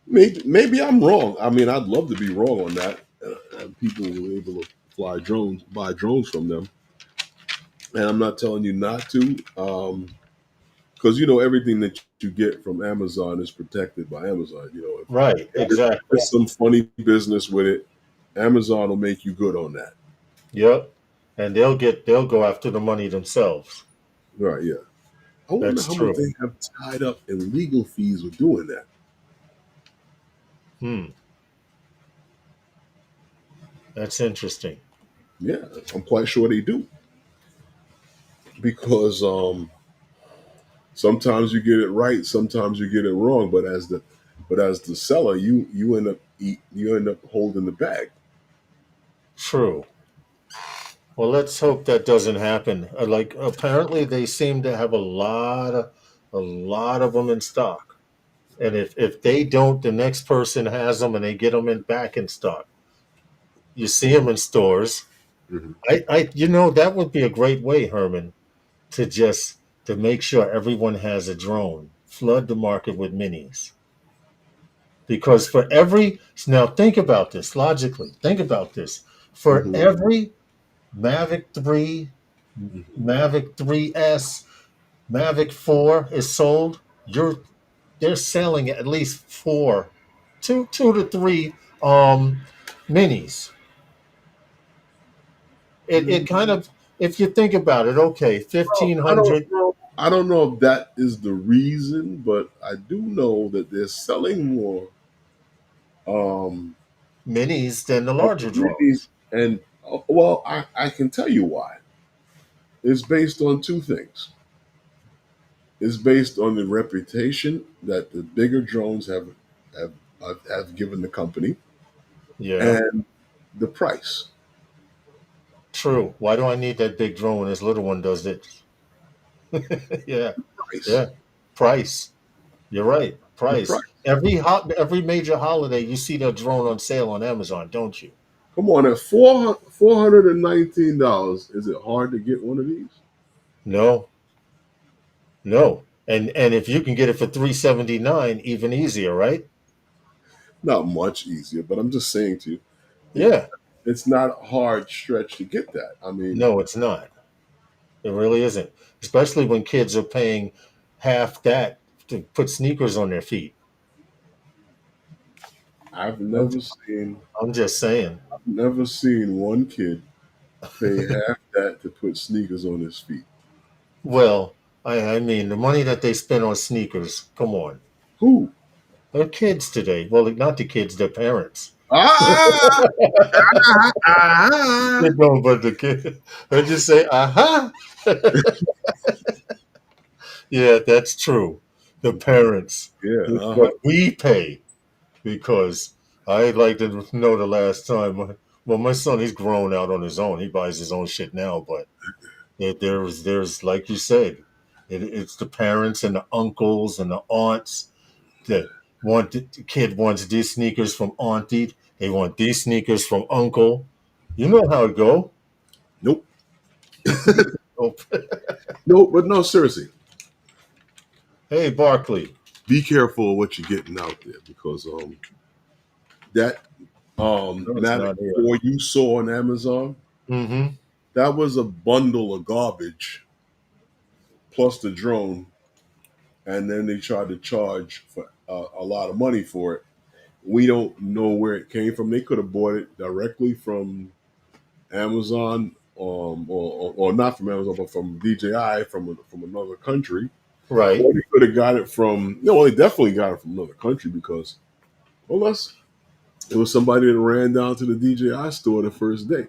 maybe I'm wrong. I mean, I'd love to be wrong on that. And people were able to buy drones from them. And I'm not telling you not to, because everything that you get from Amazon is protected by Amazon. Right, If exactly. there's some funny business with it, Amazon will make you good on that. Yep. And they'll go after the money themselves. Right? Yeah. I wonder That's how much true. they have tied up in legal fees with doing that. Hmm. That's interesting. Yeah, I'm quite sure they do because sometimes you get it right, sometimes you get it wrong. But as the seller, you end up holding the bag. True. Well, let's hope that doesn't happen. Like apparently they seem to have a lot of them in stock. And if they don't, the next person has them and they get them back in stock. You see them in stores. Mhm. That would be a great way, Herman, to make sure everyone has a drone. Flood the market with minis. Because for every now think about this logically. Think about this. For Mhm. every Mavic 3, Mhm. Mavic 3S, Mavic 4 is sold, they're selling at least two to three minis. It kind Mm, of, if you think about it, okay, well, I don't 1,500. know. I don't know if that is the reason, but I do know that they're selling more um, Minis than the of larger the minis, drones. and well, I can tell you why. It's based on two things. It's based on the reputation that the bigger drones have have given the company, Yeah, and the price. true. Why do I need that big drone when this little one does it? Yeah, Price. yeah. Price. You're right. The Price. price. Every major holiday, you see that drone on sale on Amazon, don't you? Come on, at $419, is it hard to get one of these? No, no. And if you can get it for 379, even easier, right? Not much easier, but I'm just saying to you, it, Yeah. it's not a hard stretch to get that. I mean, No, it's not. It really isn't. Especially when kids are paying half that to put sneakers on their feet. I've I'm, never seen I'm just saying. never seen one kid pay half that to put sneakers on his feet. Well, I mean, the money that they spend on sneakers, come on. Who? They're kids today. Well, not the kids, their parents. Ah, ah. No, but the kid. I just say, aha. Yeah, that's true. The parents. Yeah, It's uh-huh. what we pay because I'd like to know the last time. Well, my son, he's grown out on his own. He buys his own shit now, but There's like you said, it's the parents and the uncles and the aunts that want the kid wants these sneakers from auntie. They want these sneakers from uncle. You know how it go. Nope. Oh, No, but no, seriously. hey, Barkley. Be careful of what you're getting out there because that No, it's Mavic not here. 4 you saw on Amazon, Mm-hmm. that was a bundle of garbage plus the drone, and then they tried to charge for a lot of money for it. We don't know where it came from. They could have bought it directly from Amazon, or not from Amazon, but from DJI from another country. Right. Or they could have got it from. No, they definitely got it from another country because, unless it was somebody that ran down to the DJI store the first day,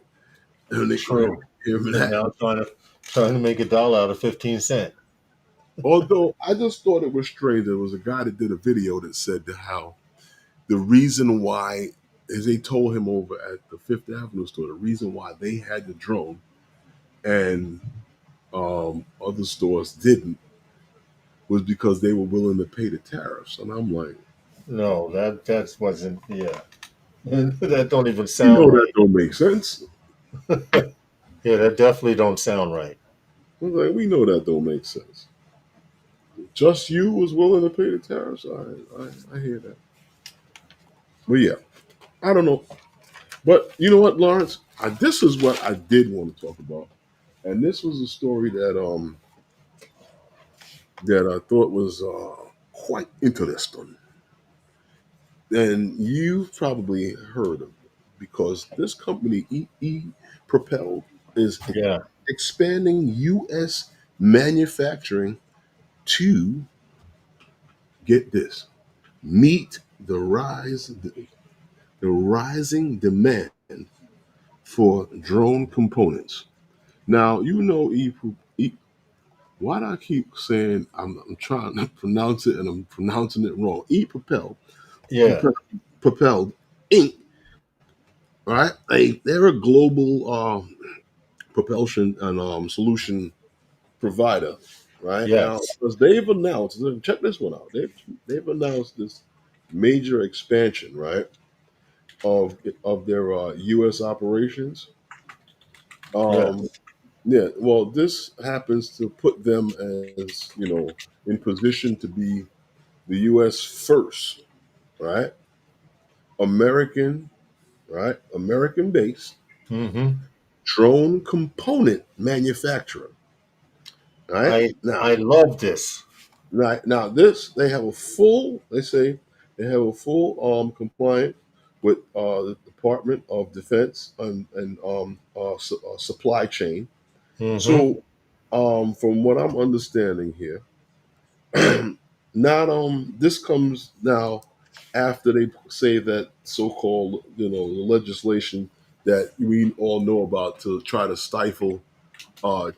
and they couldn't True. hear And that. now trying to make a dollar out of 15 cents. Although I just thought it was strange. There was a guy that did a video that said that how the reason why, as they told him over at the Fifth Avenue store, the reason why they had the drone and other stores didn't was because they were willing to pay the tariffs. And I'm like, No, that wasn't. Yeah, that don't even you sound know, that right. don't make sense. Yeah, that definitely don't sound right. I was like, we know that don't make sense. Just you was willing to pay the tariffs. I hear that. But yeah, I don't know. But you know what, Lawrence? This is what I did want to talk about, and this was a story that I thought was quite interesting, and you've probably heard of it because this company ePropelled is Yeah. expanding U.S. manufacturing to get this meet the rising demand for drone components. Now you know why do I keep saying I'm trying to pronounce it and I'm pronouncing it wrong? Yeah. Propelled Inc. All right, they're a global propulsion and solution provider. Right now, Yes. because they've announced, check this one out. They've announced this major expansion, right, of their U.S. operations. Um, Yes. yeah, well, this happens to put them as in position to be the U.S. first, right? American, right? American based Mm-hmm. drone component manufacturer, right? I love this. This they have a full. They say they have a full compliant with the Department of Defense and supply chain. Mm-hmm. So, from what I'm understanding here, not this comes now after they say that so-called the legislation that we all know about to try to stifle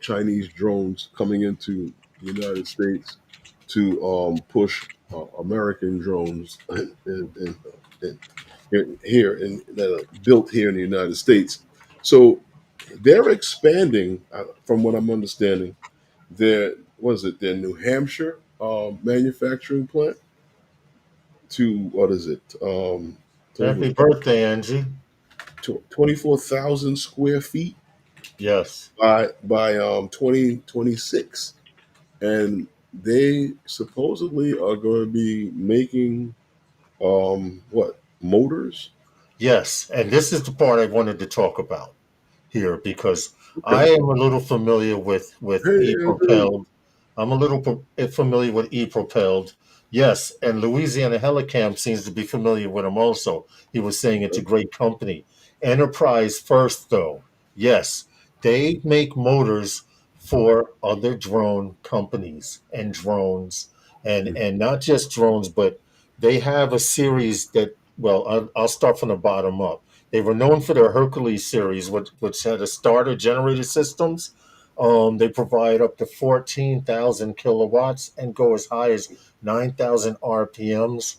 Chinese drones coming into the United States to push American drones here that are built here in the United States. So they're expanding, from what I'm understanding, their New Hampshire manufacturing plant to what is it? Happy birthday, Angie. 24,000 square feet Yes. by 2026, and they supposedly are going to be making what motors? Yes. And this is the part I wanted to talk about here because I Okay. am a little familiar with Hey, Andrew. ePropelled. I'm a little familiar with ePropelled. Yes, and Louisiana Helicam seems to be familiar with him also. He was saying it's a great company. Enterprise first, though. Yes, they make motors for other drone companies and drones, and not just drones, but they have a series that. Well, I'll start from the bottom up. They were known for their Hercules series, which had a starter generator systems. They provide up to 14,000 kilowatts and go as high as 9,000 RPMs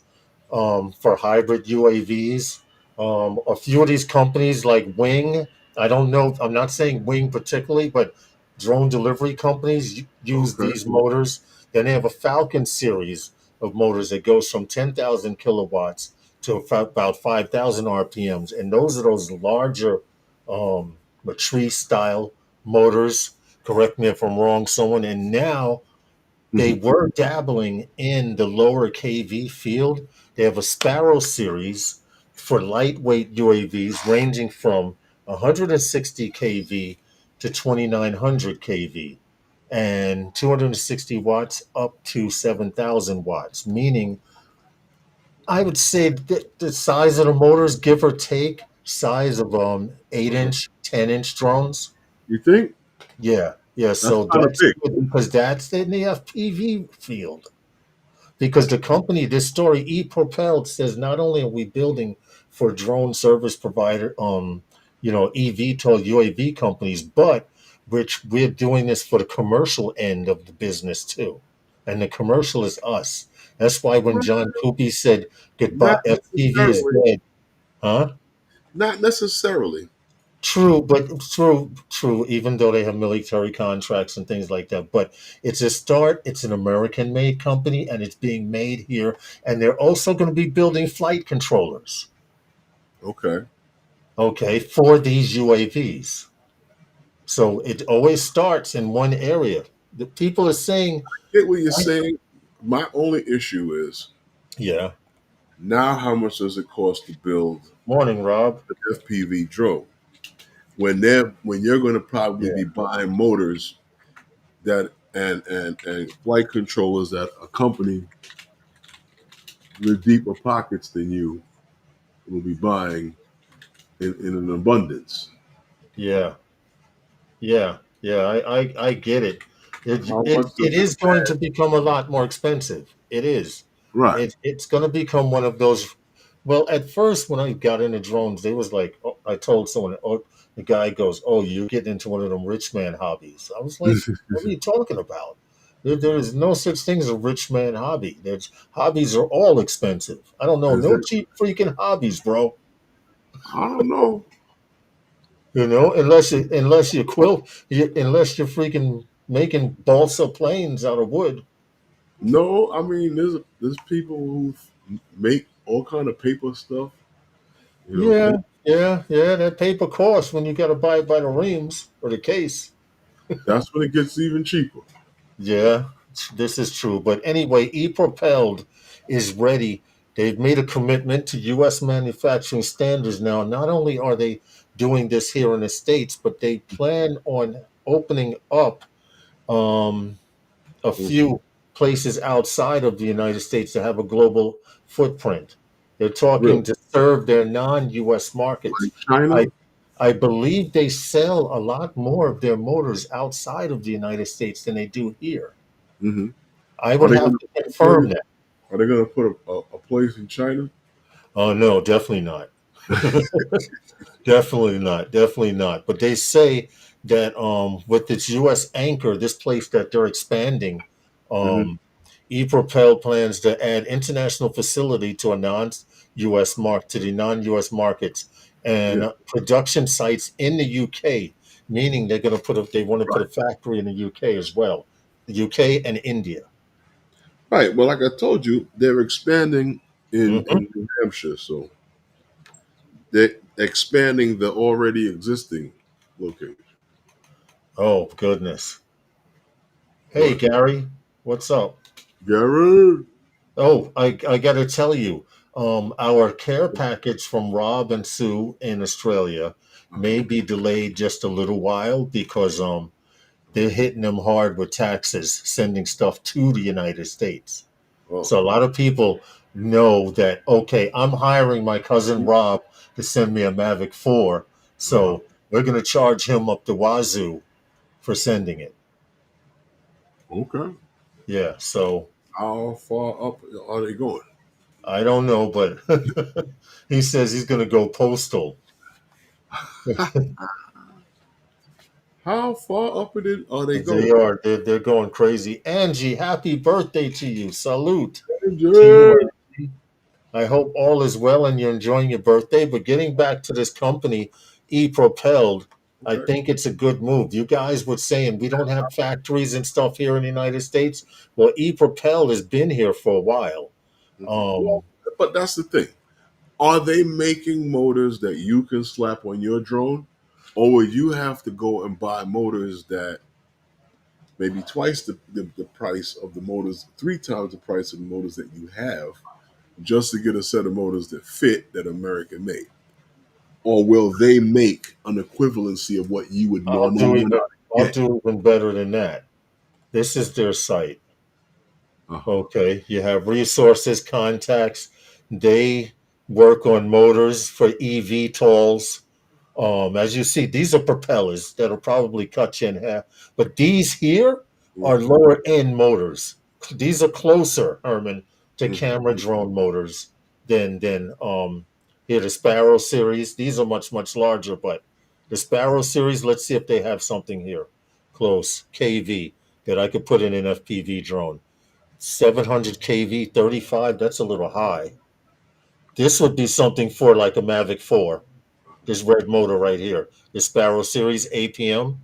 for hybrid UAVs. A few of these companies like Wing, I don't know, I'm not saying Wing particularly, but drone delivery companies use Okay. these motors. Then they have a Falcon series of motors that goes from 10,000 kilowatts to about 5,000 RPMs. And those are those larger matrice style motors. Correct me if I'm wrong, someone. And now they Mhm. were dabbling in the lower KV field. They have a Sparrow series for lightweight UAVs ranging from 160 kV to 2900 kV and 260 watts up to 7,000 watts, meaning I would say that the size of the motors, give or take, size of 8-inch, 10-inch drones. You think Yeah, yeah. that's So kind of that's big? good because that's in the FPV field. Because the company, this story, ePropelled, says not only are we building for drone service provider, eVTOL UAV companies, but which we're doing this for the commercial end of the business too. And the commercial is us. That's why when John Coopy said goodbye, Not FPV is necessarily. dead, huh? Not necessarily. True, but true. Even though they have military contracts and things like that, but it's a start. It's an American-made company, and it's being made here. And they're also going to be building flight controllers, Okay. okay, for these UAVs. So it always starts in one area. The people are saying, Get what you're saying. My only issue is "Yeah, now how much does it cost to build morning, Rob. an FPV drone? When you're going to probably Yeah, be buying motors that and flight controllers that a company with deeper pockets than you will be buying in an abundance. yeah, yeah. I get it. It, How it. much it does is it going add? to become a lot more expensive. It is. Right. It's going to become one of those. Well, at first, when I got into drones, they was like, oh, I told someone, oh, the guy goes, "Oh, you're getting into one of them rich man hobbies." I was like, "What are you talking about? There is no such thing as a rich man hobby. There's hobbies are all expensive. I don't know, Is no it? cheap freaking hobbies, bro. I don't know. You know, unless you're freaking making balsa planes out of wood." No, I mean there's people who make all kind of paper stuff. You know, Yeah, yeah. That paper costs when you got to buy it by the reams or the case. that's when it gets even cheaper. Yeah, this is true. But anyway, ePropelled is ready. They've made a commitment to U.S. manufacturing standards now. Not only are they doing this here in the States, but they plan on opening up um, a Mhm. few places outside of the United States to have a global footprint. They're talking Really, to serve their non-U.S. markets. like China. I I believe they sell a lot more of their motors outside of the United States than they do here. Hmm. I Are would they have going to to put a confirm place? that. Are they going to put a place in China? Oh no, definitely not. Definitely not. Definitely not. But they say that with this US anchor, this place that they're expanding, Hmm. um ePropel plans to add international facility to a non-US mark to the non-US markets Yeah, and production sites in the UK, meaning they want to put a right, factory in the UK as well. The UK and India. right. Well, like I told you, they're expanding Hmm. in New Hampshire, so they're expanding the already existing location. Oh goodness. Hey What, Gary, what's up? Gary? Oh, I got to tell you, our care package from Rob and Sue in Australia may be delayed just a little while because they're hitting them hard with taxes, sending stuff to the United States. Oh, So a lot of people know that, okay, I'm hiring my cousin Rob to send me a Mavic 4, uh-huh. so we're going to charge him up the wazoo for sending it. Okay. Yeah, so How far up are they going? I don't know, but he says he's going to go postal. How far up are they They going? are. They're going crazy. Angie, happy birthday to you. Salute to you, Angel. Angie. I hope all is well and you're enjoying your birthday. But getting back to this company, ePropelled, I think it's a good move. You guys were saying we don't have factories and stuff here in the United States. Well, ePropelled has been here for a while. Well, but that's the thing. Are they making motors that you can slap on your drone, or would you have to go and buy motors that maybe twice the price of the motors, three times the price of the motors that you have, just to get a set of motors that fit that American made? Or will they make an equivalency of what you would I'll normally do want even to I'll get? do even better than that. This is their site. Uh-huh. Okay, you have resources, contacts. They work on motors for EV tolls. As you see, these are propellers that'll probably cut you in half. But these here are Mhm. lower end motors. These are closer, Herman, to Mhm. camera drone motors than here the Sparrow series. These are much larger, but the Sparrow series. Let's see if they have something here close KV that I could put in an FPV drone. 700 kV 35. That's a little high. This would be something for like a Mavic 4. This red motor right here, the Sparrow Series APM,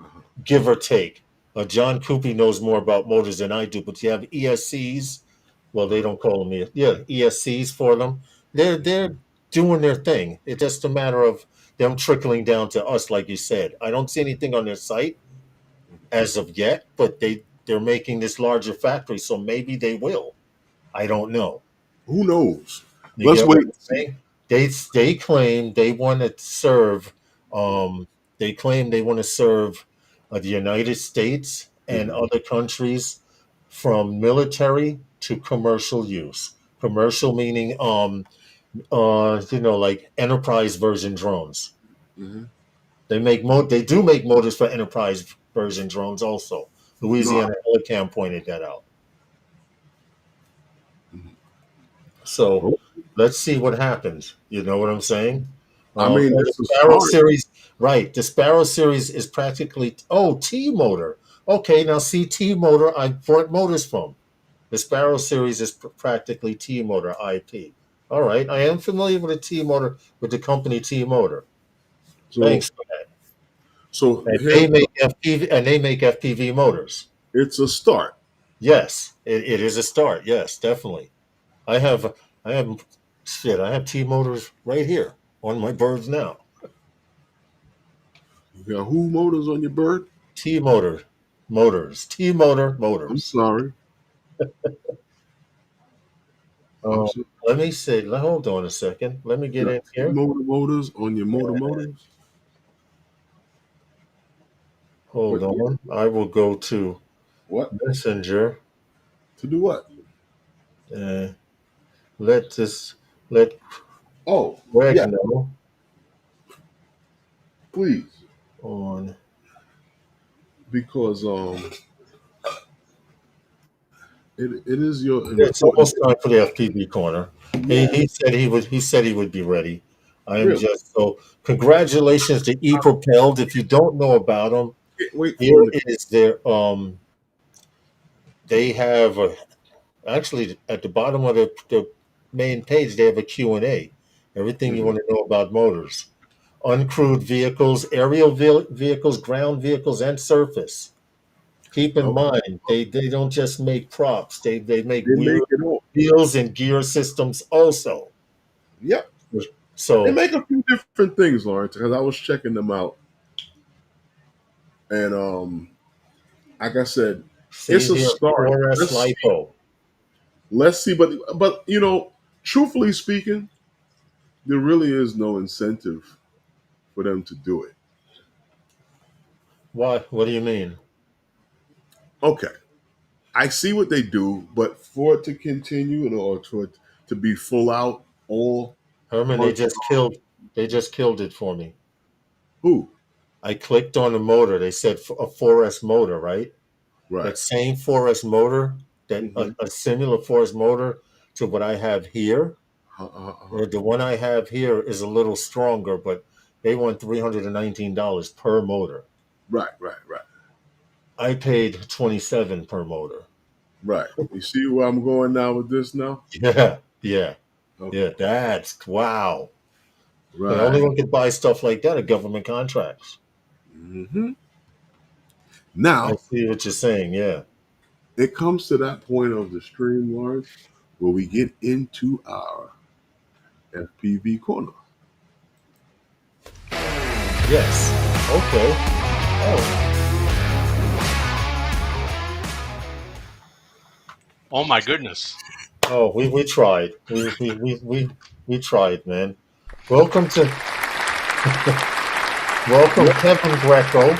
Uh-huh. give or take. John Coopy knows more about motors than I do, but you have ESCs. Well, they don't call them ESCs for them. They're doing their thing. It's just a matter of them trickling down to us, like you said. I don't see anything on their site as of yet, but they're making this larger factory, so maybe they will. I don't know. Who knows? You Let's get what wait I'm and see. saying? They claim they want to serve. They claim they want to serve the United States and Mhm. other countries from military to commercial use. Commercial meaning like enterprise version drones. Mhm. They do make motors for enterprise version drones also. No, Louisiana Helicam pointed that out. mhm. So Oh, let's see what happens. You know what I'm saying? I mean, The it's a Sparrow start. series, right? The Sparrow series is practically T motor. Okay, now see T motor. I bought motors from. The Sparrow series is practically T motor IP. All right, I am familiar with the T motor with the company T motor. So, Thanks for that. so And here's they make FPV motors. it's a start. Yes, it is a start. Yes, definitely. I have I have I have T motors right here on my birds now. You got who motors on your bird? T motor motors. T motor I'm motors. sorry. I'm Um, sorry. Let me see. Hold on a second. Let me You get got in T here. motors on your motors. Hold Wait, on. I will go to what? Messenger. To do what? Uh, let this let Oh, Greg yeah, know please. on. Because it is your It's important. almost time for the FPV corner. Yeah, He said he would be ready. I am really. just so congratulations to ePropelled. If you don't know about them, Can't wait for here them to. is their they have actually at the bottom of the main page they have a Q&A. Everything you Mhm. want to know about motors. Uncrewed vehicles, aerial vehicles, ground vehicles, and surface. Keep in Okay. mind, they don't just make props. They make They make it all. wheels and gear systems also. Yep. They So make a few different things, Lawrence, because I was checking them out. And like I said, it's see a here, start. 4S LiPo. Let's see. But truthfully speaking, there really is no incentive for them to do it. Why? What do you mean? Okay. I see what they do, but for it to continue or for it to be full out all Herman, bunch they just killed it for me. who? I clicked on the motor. They said a 4S motor, right? Right. That same 4S motor, that Mm-hmm. a similar 4S motor to what I have here. Uh-huh. The one I have here is a little stronger, but they want $319 per motor. Right. I paid 27 per motor. Right. You see where I'm going now with this now? Yeah, yeah, Okay. yeah. That's wow. The only Right. one could buy stuff like that are government contracts. Hmm. I Now, see what you're saying. Yeah. it comes to that point of the stream, Lawrence, where we get into our FPV corner. Yes. Okay. Oh. Oh my goodness. Oh, we tried. We tried, man. Welcome to welcome Kevin Greco.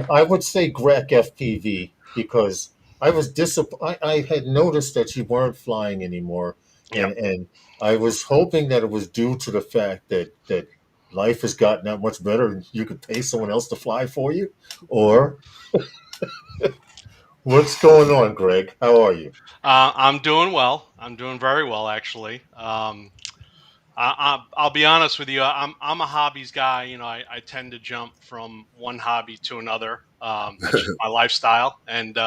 I would say Grec FPV because I was I had noticed that you weren't flying anymore, Yep. and I was hoping that it was due to the fact that life has gotten that much better and you could pay someone else to fly for you, or what's going on, Greg? How are you? I'm doing well. I'm doing very well, actually. I'll be honest with you. I'm a hobbies guy. You know, I tend to jump from one hobby to another. That's just my lifestyle. And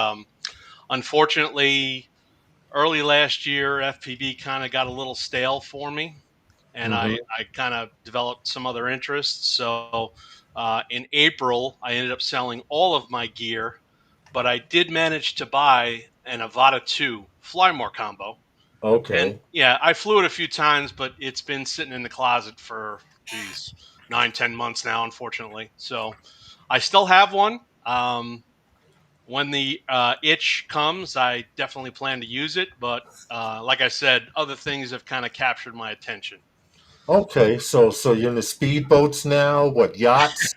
unfortunately, early last year, FPV kind of got a little stale for me, and Hmm. I kind of developed some other interests. So in April, I ended up selling all of my gear, but I did manage to buy an Avata 2 Flymore combo. And Okay. yeah, I flew it a few times, but it's been sitting in the closet for, geez, 9, 10 months now, unfortunately. So I still have one. When the itch comes, I definitely plan to use it. But like I said, other things have kind of captured my attention. Okay. So you're in the speedboats now? What yachts?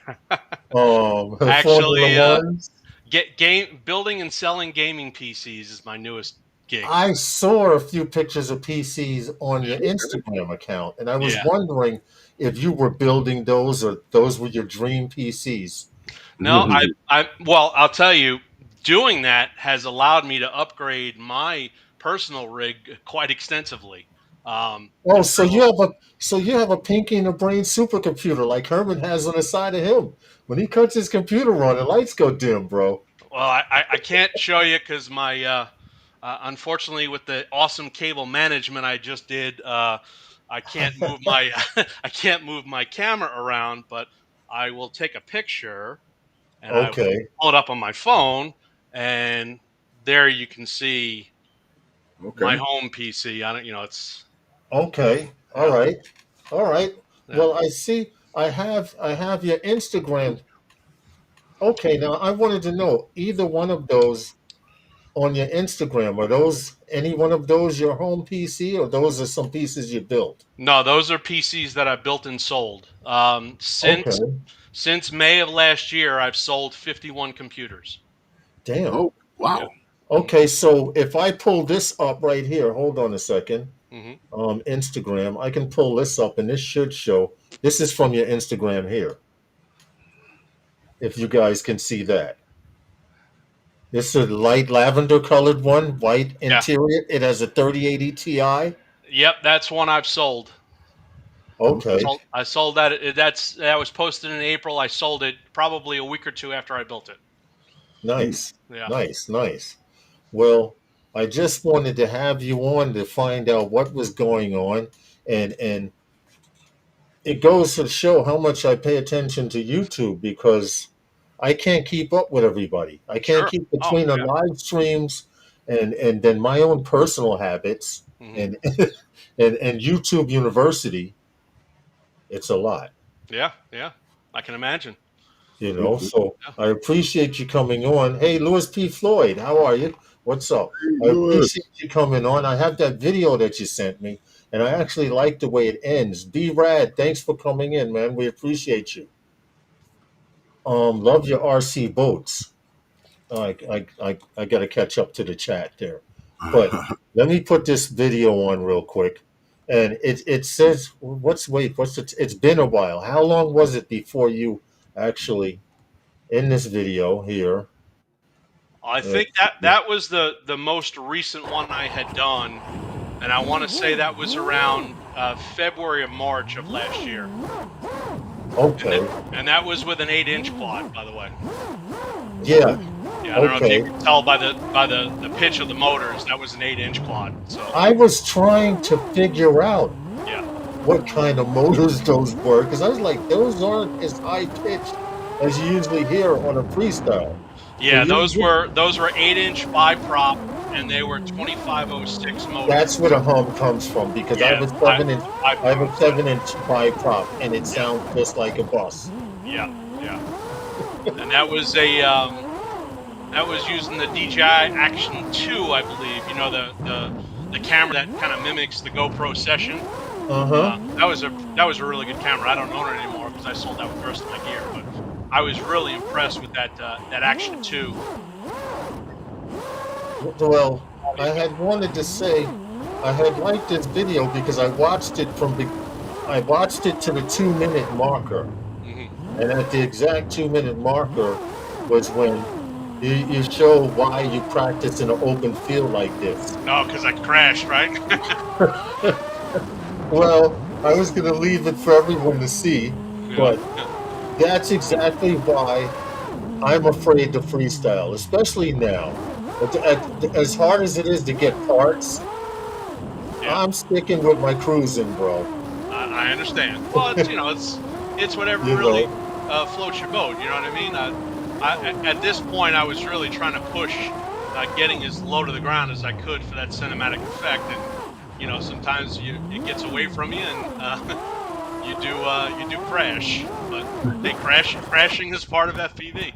Formula Actually, Ones. get game building and selling gaming PCs is my newest gig. I saw a few pictures of PCs on your Instagram account, and I was Yeah. wondering if you were building those or those were your dream PCs. No, well, I'll tell you, doing that has allowed me to upgrade my personal rig quite extensively. Oh, So, so you have a pinky in the brain supercomputer like Herman has on the side of him. When he cuts his computer on, the lights go dim, bro. well, I can't show you because my unfortunately with the awesome cable management I just did, I can't move my I can't move my camera around, but I will take a picture and I will Okay, pull it up on my phone, and there you can see my Okay. home PC. I don't, you know, it's okay, all yeah, right, all right. yeah. Well, I see. I have your Instagram. Okay, now I wanted to know either one of those on your Instagram. Are those any one of those your home PC, or those are some pieces you built? No, those are PCs that I built and sold. Okay, Since May of last year, I've sold 51 computers. damn. Oh, Yeah. wow. Okay, so if I pull this up right here, hold on a second. Mm-hmm. Instagram, I can pull this up, and this should show. This is from your Instagram here. If you guys can see that, this is a light lavender colored one, white Yeah. interior. It has a 3080 Ti. Yep. That's one I've sold. Okay. Okay, I sold that. That was posted in April. I sold it probably a week or two after I built it. Mm. nice, Yeah. nice, nice. Well, I just wanted to have you on to find out what was going on, and it goes to show how much I pay attention to YouTube because I can't keep up with everybody. I can't Sure. keep Oh between the yeah. live streams and then my own personal habits Hmm. and and YouTube University. It's a lot, Yeah. Yeah. I can imagine. you know. So Yeah. I appreciate you coming on. Hey, Louis P. Floyd, how are you? What's up? Hey, I Lewis. appreciate you coming on. I have that video that you sent me, and I actually like the way it ends. B Rad, thanks for coming in, man. We appreciate you. Love your RC boats. I got to catch up to the chat there, but let me put this video on real quick. And it says, it's been a while. How long was it before you actually in this video here? I think Let's see. that was the most recent one I had done, and I want to say that was around February or March of last year, Okay. and that was with an 8-inch quad, by the way. Yeah. Yeah, I don't know if you Okay. can tell by the pitch of the motors. That was an 8-inch quad. So I was trying to figure out yeah, what kind of motors those were, because I was like, those aren't as high pitched as you usually hear on a freestyle. So Yeah, those were 8-inch biprop, and they were 2506 that's motors. where the hum comes from, because I Yeah, have a 7 inch, I have a biprop. 7 inch biprop, and it Yeah, sounds just like a bus. yeah, yeah. And that was using the DJI Action 2, I believe. You know, the camera that kind of mimics the GoPro Session. Uh-huh. That was a really good camera. I don't own it anymore because I sold that with the rest of my gear. But I was really impressed with that Action 2. Well, I had wanted to say I had liked this video because I watched it to the 2 minute marker. Hmm. And at the exact 2 minute marker was when you show why you practice in an open field like this. No, because I crashed, right? Well, I was going to leave it for everyone to see, Yeah. but that's exactly why I'm afraid to freestyle, especially now. As hard as it is to get parts, Yeah. I'm sticking with my cruising, bro. I understand. Well, it's whatever You really know, floats your boat. You know what I mean? At this point, I was really trying to push getting as low to the ground as I could for that cinematic effect, and sometimes it gets away from you, and you do crash. But hey, crashing is part of FPV.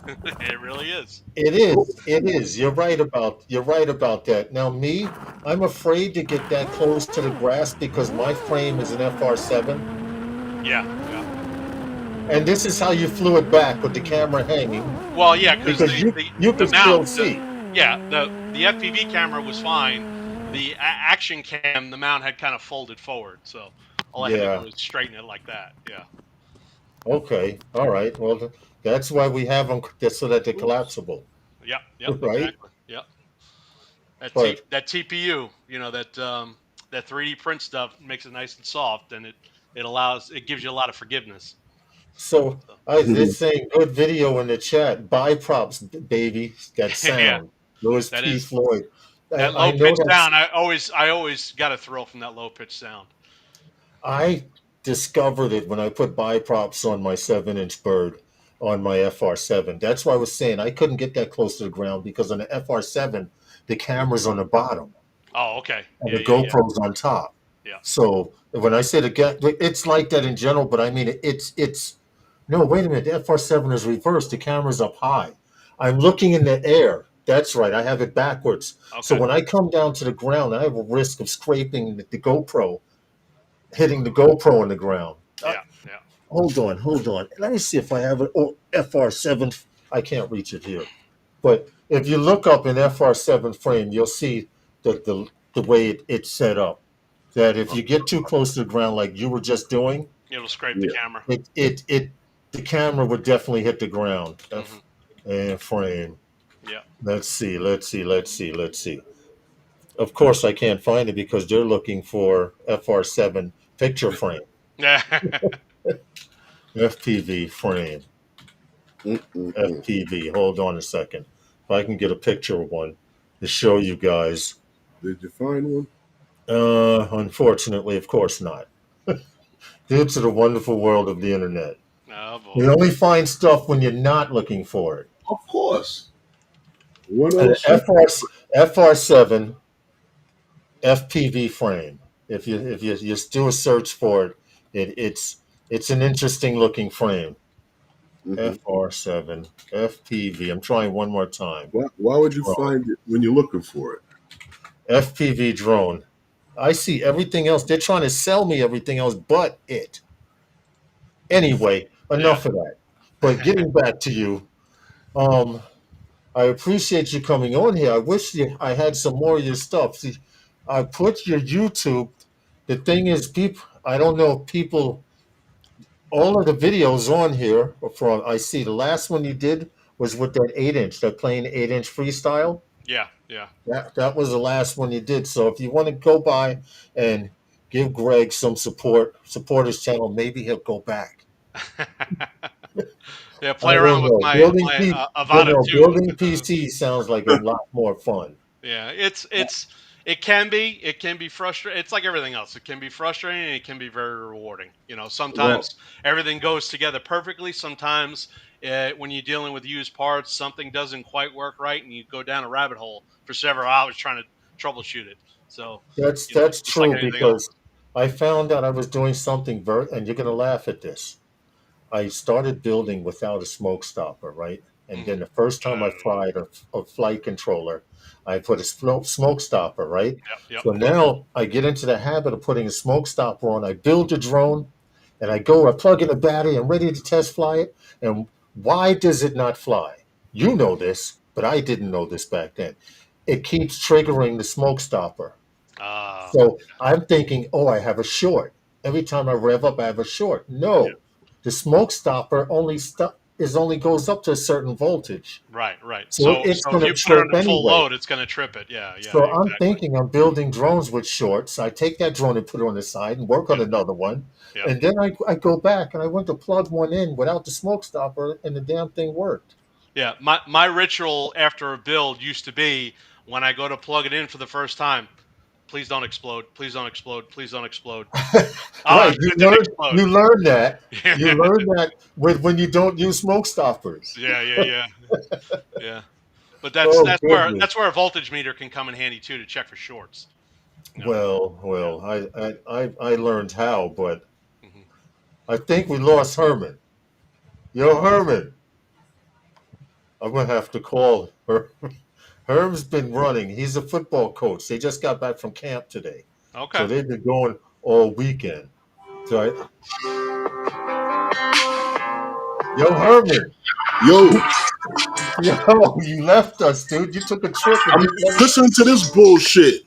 It really is. it is. It is. You're right about that. Now, me, I'm afraid to get that close to the grass because my frame is an FR7, Yeah, yeah. and this is how you flew it back with the camera hanging Well, yeah, because because you the can mount, still see. yeah, the FPV camera was fine. The action cam, the mount had kind of folded forward, so all I had to do Yeah. was straighten it like that. Yeah. Okay. All right. Well, that's why we have them so that they're collapsible, Yep. Yep. right? Exactly. Yep. But That TPU, that 3D print stuff makes it nice and soft, and it gives you a lot of forgiveness. so So, I was saying, good video in the chat. Buy props, baby. That yeah, sound. Louis that P. is Floyd. that I low know pitch that's. sound. I always got a thrill from that low pitch sound. I discovered it when I put buy props on my 7 inch bird on my FR7. That's why I was saying I couldn't get that close to the ground because on the FR7, the camera's on the bottom Oh, okay. and Yeah, the yeah, yeah, GoPro's on top. yeah. So when I say it's like that in general, but I mean it's no. Wait a minute, the FR7 is reversed. The camera's up high. I'm looking in the air. That's right. I have it backwards. So Okay. when I come down to the ground, I have a risk of scraping the GoPro, hitting the GoPro on the ground. Yeah, yeah. Hold on. Let me see if I have it. Oh, FR7. I can't reach it here. But if you look up an FR7 frame, you'll see the way it's set up. That if you get too close to the ground, like you were just doing, It'll scrape the Yeah. camera. the camera would definitely hit the ground. Hmm. And frame. Yeah. Let's see. Of course, I can't find it because they're looking for FR7 picture frame, Yeah. FPV frame, Mm-mm-mm. FPV. Hold on a second. If I can get a picture of one to show you guys. Did you find one? Unfortunately, of course not. Due to the wonderful world of the internet. Oh You boy. only find stuff when you're not looking for it. Of course. What An else? You FR7 FPV frame. If you just do a search for it, it's an interesting looking frame. Mhm. FR7 FPV. I'm trying one more time. Why would you Drone. find it when you're looking for it? FPV drone. I see everything else. They're trying to sell me everything else but it. Anyway, Yeah. enough of that. But getting back to you, um, I appreciate you coming on here. I wish I had some more of your stuff. See, I put your YouTube. The thing is, people. I don't know if people. All of the videos on here from I see the last one you did was with that 8 inch, that playing 8 inch freestyle. Yeah. Yeah. That was the last one you did. So if you want to go by and give Greg some support his channel, maybe he'll go back. Yeah. I Play around don't with know. my But Avata no, too. building PC sounds like a lot more fun. Yeah. It's It can be. It can be frustrating. It's like everything else. It can be frustrating and it can be very rewarding. You know, Well, sometimes everything goes together perfectly. Sometimes when you're dealing with used parts, something doesn't quite work right, and you go down a rabbit hole for several hours trying to troubleshoot it. So, you know, That's just like true anything else. because I found out I was doing something and you're going to laugh at this. I started building without a smoke stopper, right? And Mhm. then the first time I tried a flight controller, I put a smoke stopper, right? Yep. Yep. So now I get into the habit of putting a smoke stopper on. I build a drone and I plug in a battery, I'm ready to test fly it. And why does it not fly? You know this, but I didn't know this back then. It keeps triggering the smoke stopper. Uh, So I'm thinking, oh, I have a short. Every time I rev up, I have a short. yeah. No, the smoke stopper only goes up to a certain voltage, Right. Right. so So, it's so if going to you put it trip under full anyway. load, it's going to trip it. Yeah. Yeah. So I'm Exactly. thinking I'm building drones with shorts. I take that drone and put it on the side and work on Yep. another one, Yep. and then I go back and I went to plug one in without the smoke stopper, and the damn thing worked. Yeah, my ritual after a build used to be when I go to plug it in for the first time, please don't explode, please don't explode, please don't explode. Ah, Right? it didn't explode. You learn that Yeah, you learn that when you don't use smoke stoppers. yeah, yeah, yeah, yeah. But that's Oh that's where goodness. that's where a voltage meter can come in handy too to check for shorts. You know. Yeah. I learned how, but Hmm. I think we lost Herman. Yo, Herman, I'm gonna have to call her. Herm's been running. He's a football coach. They just got back from camp today, Okay. so they've been going all weekend. So, yo, Herman, yo, yo, you left us, dude. You took a trip and I'm didn't let us. listening to this bullshit.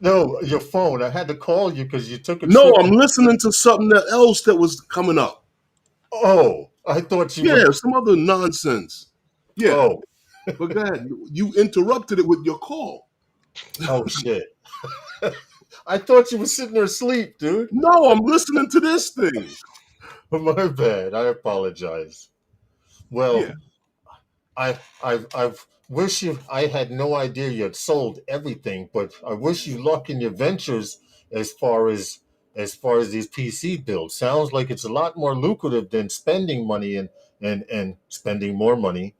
No, your phone. I had to call you because you took a No, trip. I'm listening to something else that was coming up. Oh, I thought you were. Yeah, some other nonsense. Yeah, Oh, but go ahead. You interrupted it with your call. oh shit. I thought you were sitting there asleep, dude. No, I'm listening to this thing. My bad. I apologize. Yeah. Well, I've wish you. I had no idea you had sold everything, but I wish you luck in your ventures as far as these PC builds. Sounds like it's a lot more lucrative than spending money and spending more money.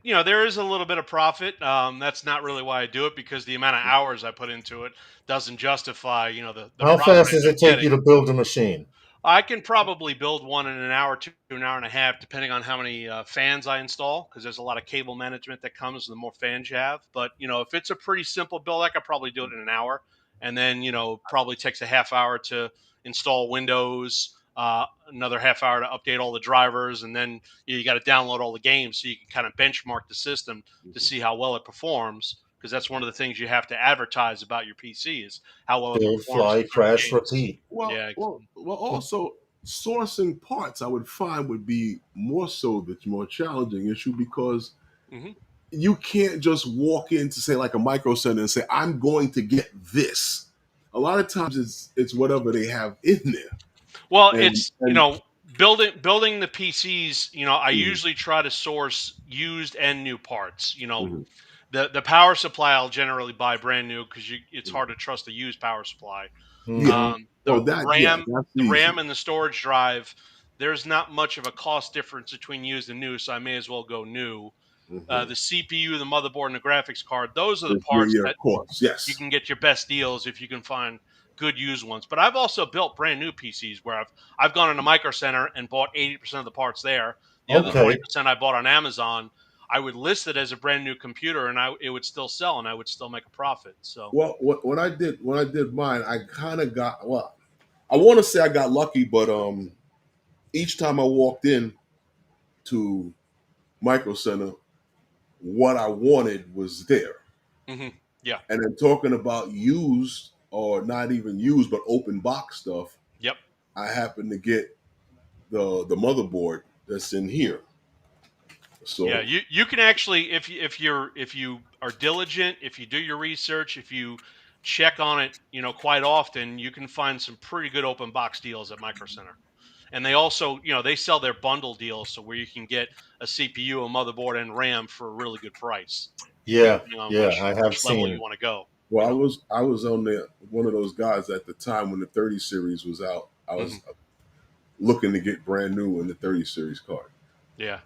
You know, there is a little bit of profit. That's not really why I do it because the amount of hours I put into it doesn't justify, you know, the How profit fast I end does up it take you getting. to build a machine? I can probably build one in an hour to an hour and a half, depending on how many fans I install, because there's a lot of cable management that comes the more fans you have. But you know, if it's a pretty simple build, I could probably do it in an hour, and then you know, probably takes a half hour to install Windows, another half hour to update all the drivers, and then you got to download all the games so you can kind of benchmark the system to see how well it performs. Because that's one of the things you have to advertise about your PC is how well it Build, performs fly, in certain crash, games. repeat. Well, Yeah. well, well. Also, sourcing parts, I would find would be more so the more challenging issue because Hmm. you can't just walk into say like a micro center and say I'm going to get this. A lot of times it's whatever they have in there, Well, and it's you and know building the PCs. You know, I mhm, usually try to source used and new parts. You know, mhm, the power supply I'll generally buy brand new because it's mhm. hard to trust a used power supply. Yeah. Hmm. Well, that yeah, that's The easy. RAM and the storage drive. There's not much of a cost difference between used and new, so I may as well go new. Hmm. The CPU, the motherboard, and the graphics card. Those are the Yeah, parts yeah, that of course, you yes. can get your best deals if you can find good used ones. But I've also built brand new PCs where I've gone into Micro Center and bought 80% of the parts there. The other Okay. 20% I bought on Amazon. I would list it as a brand new computer and it would still sell and I would still make a profit. So Well, when I did mine, I kind of got well. I want to say I got lucky, but each time I walked in to Micro Center, what I wanted was there. hmm yeah, And then talking about used or not even used, but open box stuff, yep. I happened to get the motherboard that's in here. Yeah, So you can actually if you are diligent, if you do your research, if you check on it, you know, quite often, you can find some pretty good open box deals at Micro Center. And they also, you know, they sell their bundle deals, so where you can get a CPU, a motherboard, and RAM for a really good price. Yeah, depending on yeah, I have which level you seen. want to go. Well, You know? I was on there, one of those guys at the time when the 30 series was out. I Hmm. was looking to get brand new in the 30 series card. Yeah.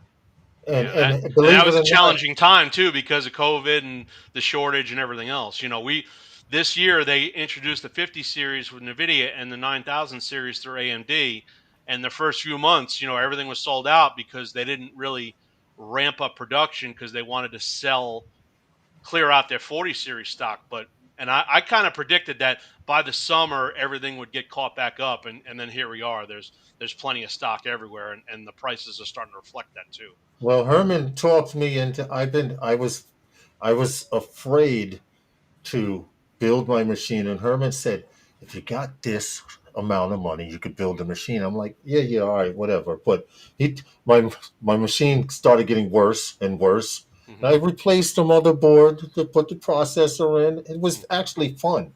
And Yeah, that, and and that believe it was a or not, challenging time too because of COVID and the shortage and everything else. You know, we this year they introduced the 50 series with NVIDIA and the 9000 series through AMD, and the first few months, you know, everything was sold out because they didn't really ramp up production because they wanted to clear out their 40 series stock. But and I kind of predicted that by the summer everything would get caught back up, and then here we are. There's plenty of stock everywhere, and the prices are starting to reflect that too. well, Herman talked me into. I was afraid to build my machine, and Herman said, "If you got this amount of money, you could build a machine." I'm like, "Yeah, yeah, all right, whatever." But he, my machine started getting worse and worse. Hmm. And I replaced the motherboard to put the processor in. It was actually fun.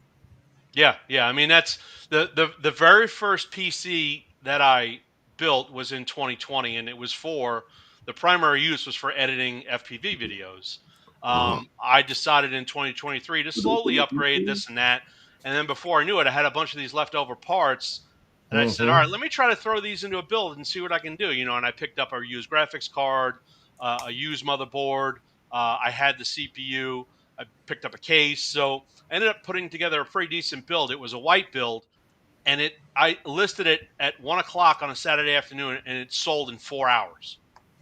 Yeah, yeah. I mean, that's the very first PC that I built was in 2020, and it was for the primary use was for editing FPV videos. Uh-huh. I decided in 2023 to slowly upgrade this and that, and then before I knew it, I had a bunch of these leftover parts, and I said, "All Hmm. right, let me try to throw these into a build and see what I can do." You know, and I picked up a used graphics card, a used motherboard. I had the CPU. I picked up a case, so I ended up putting together a pretty decent build. It was a white build, and I listed it at 1 o'clock on a Saturday afternoon, and it sold in 4 hours.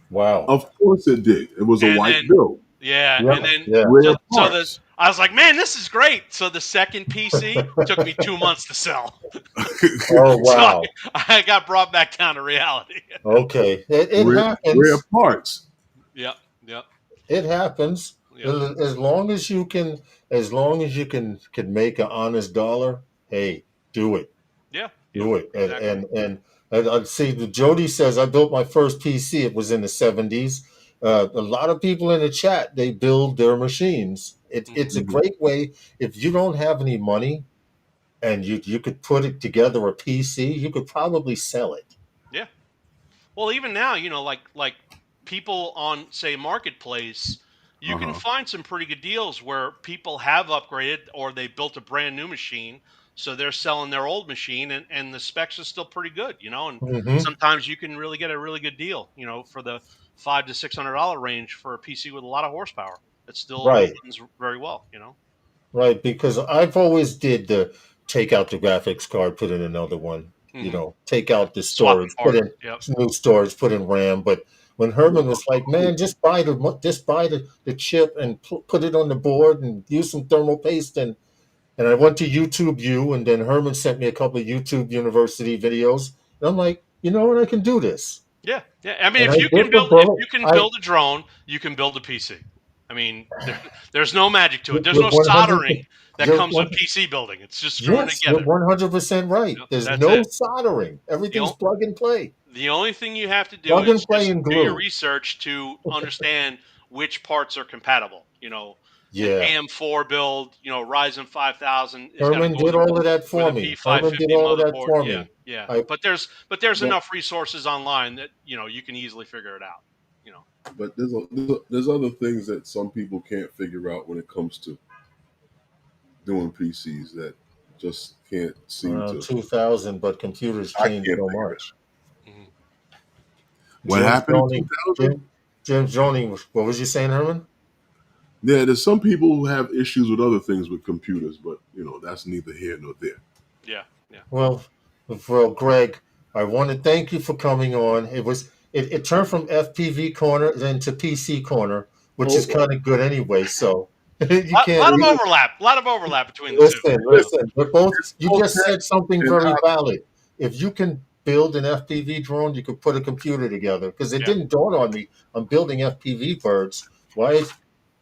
Wow. Of course it did. It was a And white then build, yeah, Yeah, and then yeah. rare so the parts. I was like, man, this is great. So the second PC took me 2 months to sell. Oh, So wow. I got brought back down to reality. Okay. It Rare happens. parts. Yep, yep, It happens. yep. As long as you can, as long as you can make an honest dollar, hey, do it. Yeah, yep, Do it. exactly. And I'd see Jody says I built my first PC. It was in the 70s. A lot of people in the chat, they build their machines. It's Hmm. a Mhm. great way. If you don't have any money and you could put it together a PC, you could probably sell it. Yeah. Well, even now, you know, like people on say marketplace, you can Uh-huh. find some pretty good deals where people have upgraded or they built a brand new machine, so they're selling their old machine, and the specs are still pretty good, you know. And Hmm. sometimes you can really get a really good deal, you know, for the $500 to $600 range for a PC with a lot of horsepower. It still Right. runs very well, you know. Right, because I've always did the take out the graphics card, put in another one. You Hmm. know, take out the Swapping storage, put parts. in Yep. new storage, put in RAM. But when Herman was like, "Man, just buy the chip and put it on the board and use some thermal paste," and I went to YouTube U, and then Herman sent me a couple of YouTube University videos, and I'm like, you know what, I can do this, Yeah, yeah. I mean, and I if you bit can the if bullet. you can I build a drone, you can build a PC. I mean, there's no magic to it. There's you're no 100. soldering that You're comes with one. PC building. It's just screwing Yes, you're together. 100% right. Yep, There's that's no it. soldering. The, Everything's o- plug and play. the only thing you have to do Plug and is play just and do your glue. research to understand which parts are compatible. You know, an Yeah. AM4 build, you know, Ryzen 5000 is going to Herman go did all of that with for a me. Herman did P550 all of that motherboard. for Yeah, me. yeah. I But there's But enough resources online that you know you can easily figure it out. You know. but there's other things that some people can't figure out when it comes to doing PCs that just can't seem around to. 2000, but computers I changed can't so figure it out. much. Mhm. What Jim happened in Stoney, 2000? Jim Stoney, what was you saying, Herman? Yeah, there's some people who have issues with other things with computers, but that's neither here nor there. Yeah, yeah. Well, Greg, I want to thank you for coming on. It turned from FPV corner then to PC corner, which is Oh, kind of good anyway. So you Lot, can't lot of listen, overlap. A lot of overlap between the two. listen, You know. listen. We're both. You both just tech said something and very hobby. valid. If you can build an FPV drone, you could put a computer together. Because it Yeah. didn't dawn on me. I'm building FPV birds. Why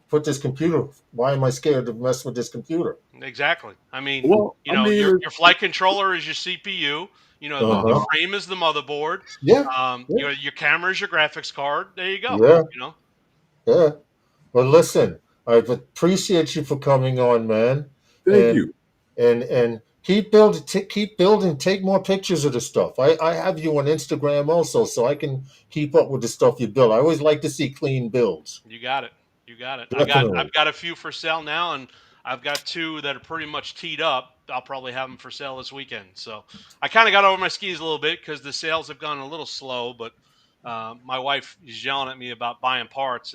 put this computer? Why am I scared to mess with this computer? Exactly. I mean, Well, you I know, mean, your flight controller is your CPU. You know, Uh the huh. uh-huh. frame is the motherboard. Yeah. Yeah. Your camera is your graphics card. There you go. Yeah. You know. Yeah. Well, listen, I appreciate you for coming on, man, Thank and you. and keep building, take more pictures of the stuff. I have you on Instagram also, so I can keep up with the stuff you build. I always like to see clean builds. You got it. You You got it. Definitely. I've got a few for sale now, and I've got 2 that are pretty much teed up. I'll probably have them for sale this weekend. So I kind of got over my skis a little bit because the sales have gone a little slow. But my wife is yelling at me about buying parts.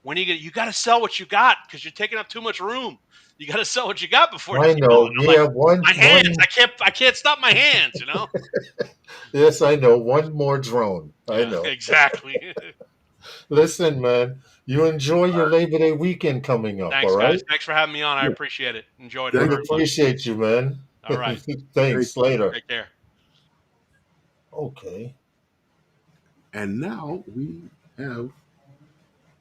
When you got to sell what you got because you're taking up too much room. You got to sell what you got before you I keep going. know. I'm like, Yeah, my hands. I can't stop my hands. yes, I know. One more drone. I Yeah, know. exactly. Listen, man, you enjoy your Labor Day weekend coming up, all Thanks, guys. right? Thanks for having me on. I Yeah. appreciate it. Enjoyed it We Thank very you. much. appreciate you, man. All right. Thank Thanks. you. Later. Take care. Okay. And now we have.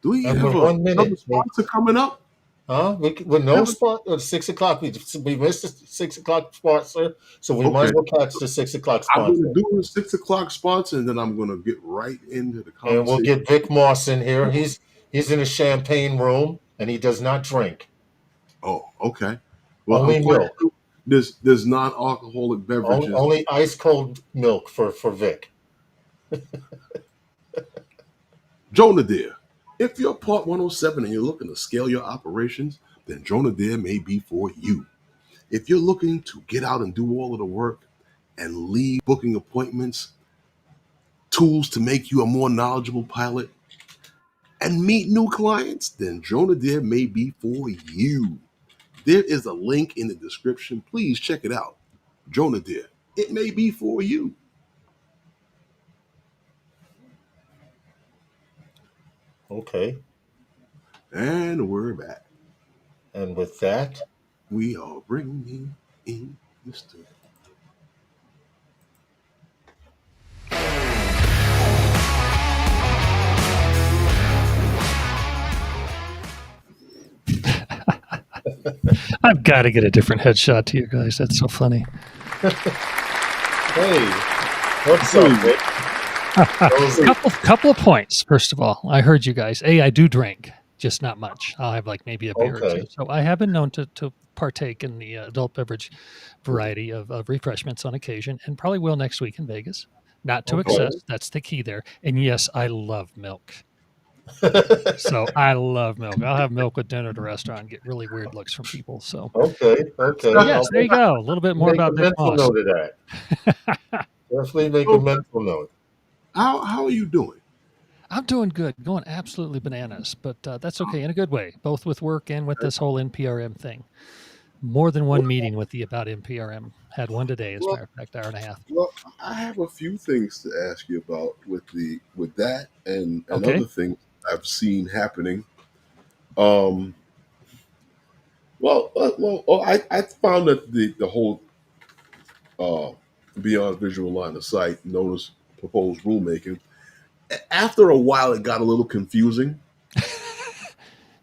Do we And have we're another 1 minute. sponsor coming up? Huh? With no Have spot at 6 o'clock. We missed the 6 o'clock sponsor, so we might Okay. as well catch the 6 o'clock I'm going sponsor. to do a 6 o'clock sponsor, and then I'm going to get right into the And we'll conversation. get Vic Moss in here. He's in a champagne room and he does not drink. Oh, okay. Well, I'm Only quite milk. sure there's non-alcoholic beverages. Only ice cold milk for Vic. Jonah Deere. If you're Part 107 and you're looking to scale your operations, then Jonah Deere may be for you. If you're looking to get out and do all of the work and leave booking appointments, tools to make you a more knowledgeable pilot, and meet new clients, then Jonah Deere may be for you. There is a link in the description. Please check it out. Jonah Deere. It may be for you. Okay. And we're back. And with that, We are bringing in Mr. I've got to get a different headshot to you guys. That's so funny. hey, what's up, Vic? Couple of points. First of all, I heard you guys. I do drink, just not much. I'll have like maybe a beer or Okay. two. So I have been known to partake in the adult beverage variety of refreshments on occasion, and probably will next week in Vegas. Not to Okay. excess. That's the key there. And yes, I love milk. So I love milk. I'll have milk with dinner at a restaurant and get really weird looks from people. So Okay. yes, there you go. A little bit more Make about a Vic mental Moss. note of that. Definitely make a mental note. How are you doing? I'm doing good, going absolutely bananas, but that's okay in a good way, both with work and with this whole NPRM thing. More than one meeting with the about NPRM. Had one today, as a matter of fact, hour and a half. Well, I have a few things to ask you about with that and Okay. other things I've seen happening. Well, I found that the whole beyond visual line of sight, known as proposed rulemaking, after a while it got a little confusing.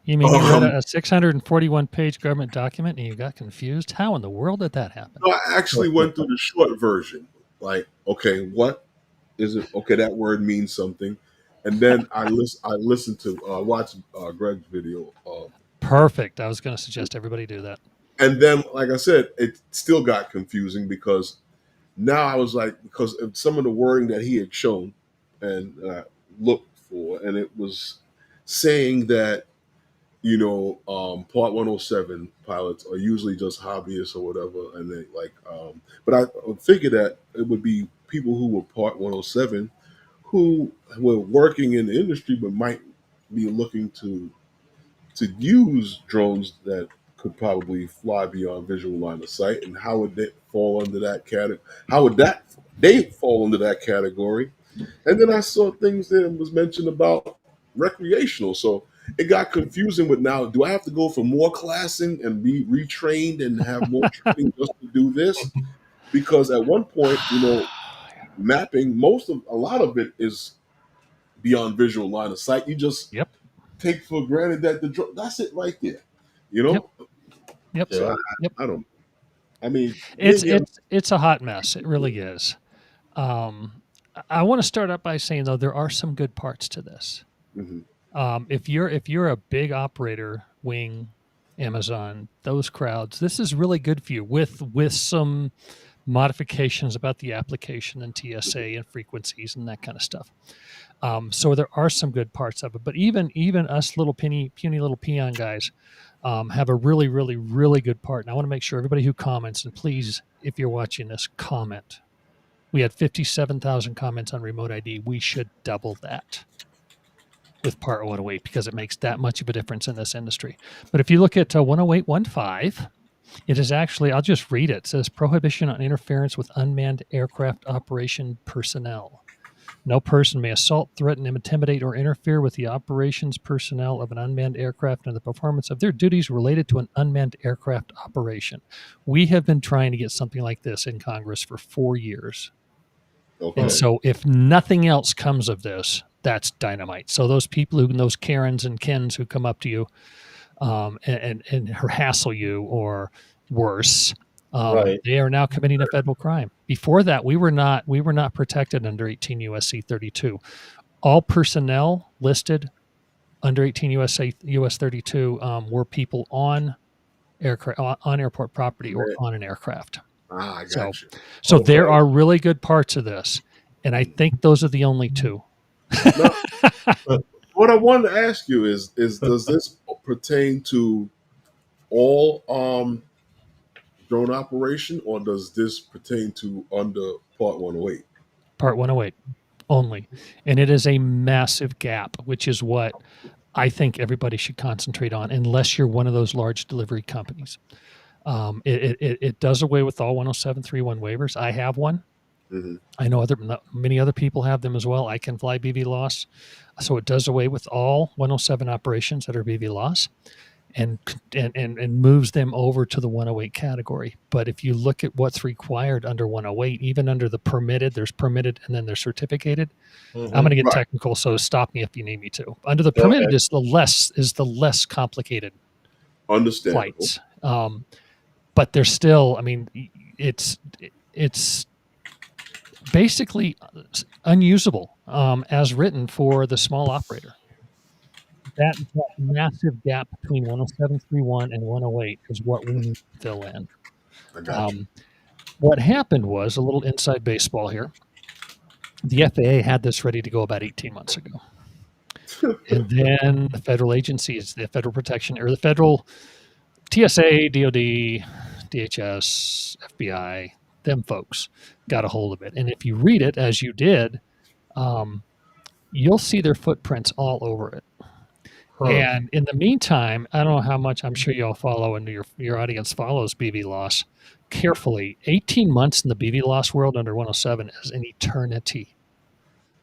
You mean you read a 641-page government document and you got confused? How in the world did that happen? No, I actually went through the short version. Like, okay, what is it? Okay, that word means something. And then I listened to watch Greg's video. Perfect. I was going to suggest everybody do that. And then, like I said, it still got confusing because now I was like, because of some of the wording that he had shown and looked for, and it was saying that, Part 107 pilots are usually just hobbyists or whatever, and they but I figured that it would be people who were Part 107 who were working in the industry but might be looking to use drones that could probably fly beyond visual line of sight, and how would they fall under that category? How would they fall under that category? And then I saw things that was mentioned about recreational, so it got confusing. With now, do I have to go for more classing and be retrained and have more training just to do this? Because at one point, mapping, a lot of it is beyond visual line of sight. You just Yep. take for granted that that's it right there. Yep. So Yeah. Yep. I don't. I mean, It's a hot mess. It really is. I want to start out by saying, though, there are some good parts to this. Mhm. If you're a big operator, Wing, Amazon, those crowds, this is really good for you with some modifications about the application and TSA and frequencies and that kind of stuff. So there are some good parts of it, but even us little puny little peon guys have a really, really, really good part. And I want to make sure everybody who comments, and please, if you're watching this, comment. We had 57,000 comments on remote ID. We should double that with Part 108 because it makes that much of a difference in this industry. But if you look at 108.15, it is actually, I'll just read it. It says prohibition on interference with unmanned aircraft operation personnel. No person may assault, threaten, intimidate, or interfere with the operations personnel of an unmanned aircraft in the performance of their duties related to an unmanned aircraft operation. We have been trying to get something like this in Congress for 4 years. Okay. And so if nothing else comes of this, that's dynamite. So those people those Karens and Kens who come up to you and hassle you or worse, Right. they are now committing a federal crime. Before that, we were not protected under 18 U.S.C. 32. All personnel listed under 18 U.S. 32 were people on airport property or on an aircraft. I got you. So Okay. there are really good parts of this, and I think those are the only two. Now, what I wanted to ask you is does this pertain to all drone operation, or does this pertain to under Part 108? Part 108 only. And it is a massive gap, which is what I think everybody should concentrate on, unless you're one of those large delivery companies. It does away with all 107.3.1 waivers. I have one. Mm-hmm. I know many other people have them as well. I can fly BVLOS. So it does away with all 107 operations that are BVLOS and moves them over to the 108 category. But if you look at what's required under 108, even under the permitted, there's permitted and then there's certificated. I'm going to get technical, so stop me if you need me to. Under the permitted is the less complicated flights. But there's still, I mean, it's basically unusable as written for the small operator. That massive gap between 107.3.1 and 108 is what we need to fill in. I got you. What happened was, a little inside baseball here, the FAA had this ready to go about 18 months ago. And then the federal agencies, the federal protection, or the federal TSA, DOD, DHS, FBI, them folks got a hold of it. And if you read it, as you did, you'll see their footprints all over it. And in the meantime, I don't know how much, I'm sure you all follow and your audience follows BVLOS carefully. 18 months in the BVLOS world under 107 is an eternity.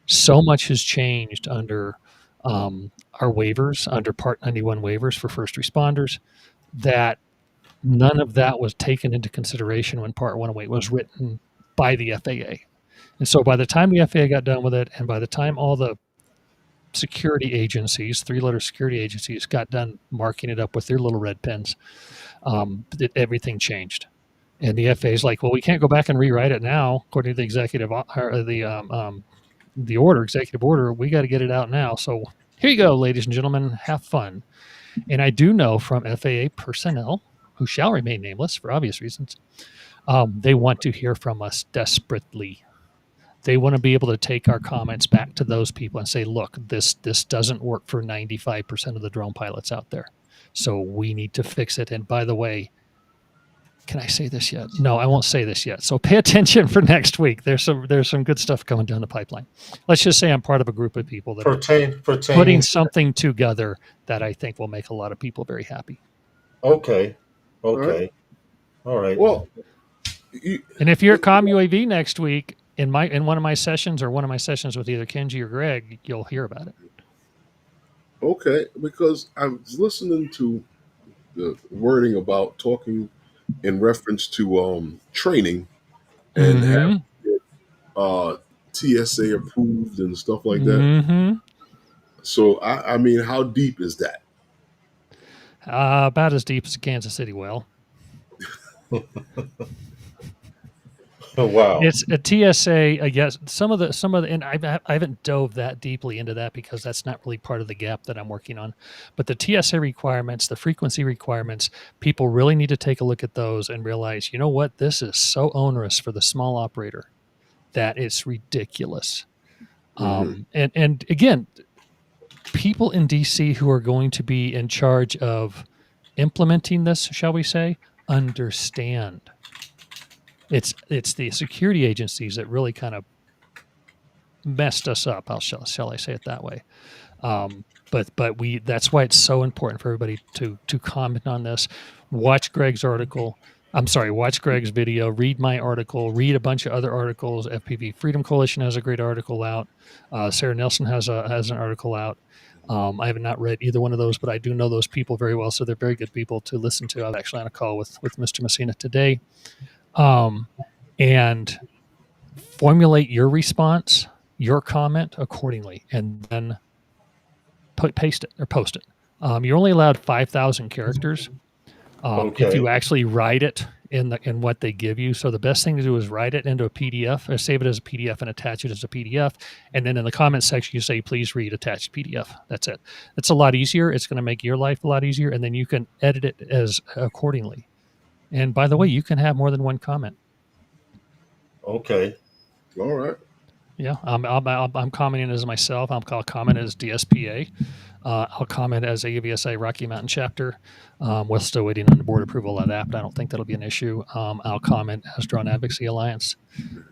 So much has changed under our waivers, under Part 91 waivers for first responders, that none of that was taken into consideration when Part 108 was written by the FAA. And so by the time the FAA got done with it, and by the time all the security agencies, three-letter security agencies, got done marking it up with their little red pens, everything changed. And the FAA is like, well, we can't go back and rewrite it now, according to the executive order. We got to get it out now. So here you go, ladies and gentlemen, have fun. And I do know from FAA personnel, who shall remain nameless for obvious reasons, they want to hear from us desperately. They want to be able to take our comments back to those people and say, look, this doesn't work for 95% of the drone pilots out there. So we need to fix it. And by the way, can I say this yet? No, I won't say this yet. So pay attention for next week. There's some good stuff coming down the pipeline. Let's just say I'm part of a group of people that are putting something together that I think will make a lot of people very happy. Okay. All right. Well, and if you're at ComUAV next week, in one of my sessions or one of my sessions with either Kenji or Greg, you'll hear about it. Okay, because I was listening to the wording about talking in reference to training and having TSA approved and stuff like that. Mm-hmm. So, I mean, how deep is that? About as deep as a Kansas City well. Wow. It's a TSA. Yes, some of the, and I haven't dove that deeply into that because that's not really part of the gap that I'm working on. But the TSA requirements, the frequency requirements, people really need to take a look at those and realize, you know what, this is so onerous for the small operator that it's ridiculous. And again, people in DC who are going to be in charge of implementing this, shall we say, understand. It's the security agencies that really kind of messed us up. Shall I say it that way? But that's why it's so important for everybody to comment on this. Watch Greg's article. I'm sorry, watch Greg's video, read my article, read a bunch of other articles. FPV Freedom Coalition has a great article out. Sarah Nelson has an article out. I have not read either one of those, but I do know those people very well, so they're very good people to listen to. I was actually on a call with Mr. Messina today. And formulate your response, your comment accordingly, and then paste it or post it. You're only allowed 5,000 characters. If you actually write it in what they give you. So the best thing to do is write it into a PDF or save it as a PDF and attach it as a PDF. And then in the comment section, you say, please read attached PDF. That's it. It's a lot easier. It's going to make your life a lot easier. And then you can edit it as accordingly. And by the way, you can have more than one comment. Okay. All right. Yeah, I'm commenting as myself. I'll comment as DSPA. I'll comment as AVSA Rocky Mountain Chapter. We're still waiting on the board approval of that, but I don't think that'll be an issue. I'll comment as Drone Advocacy Alliance.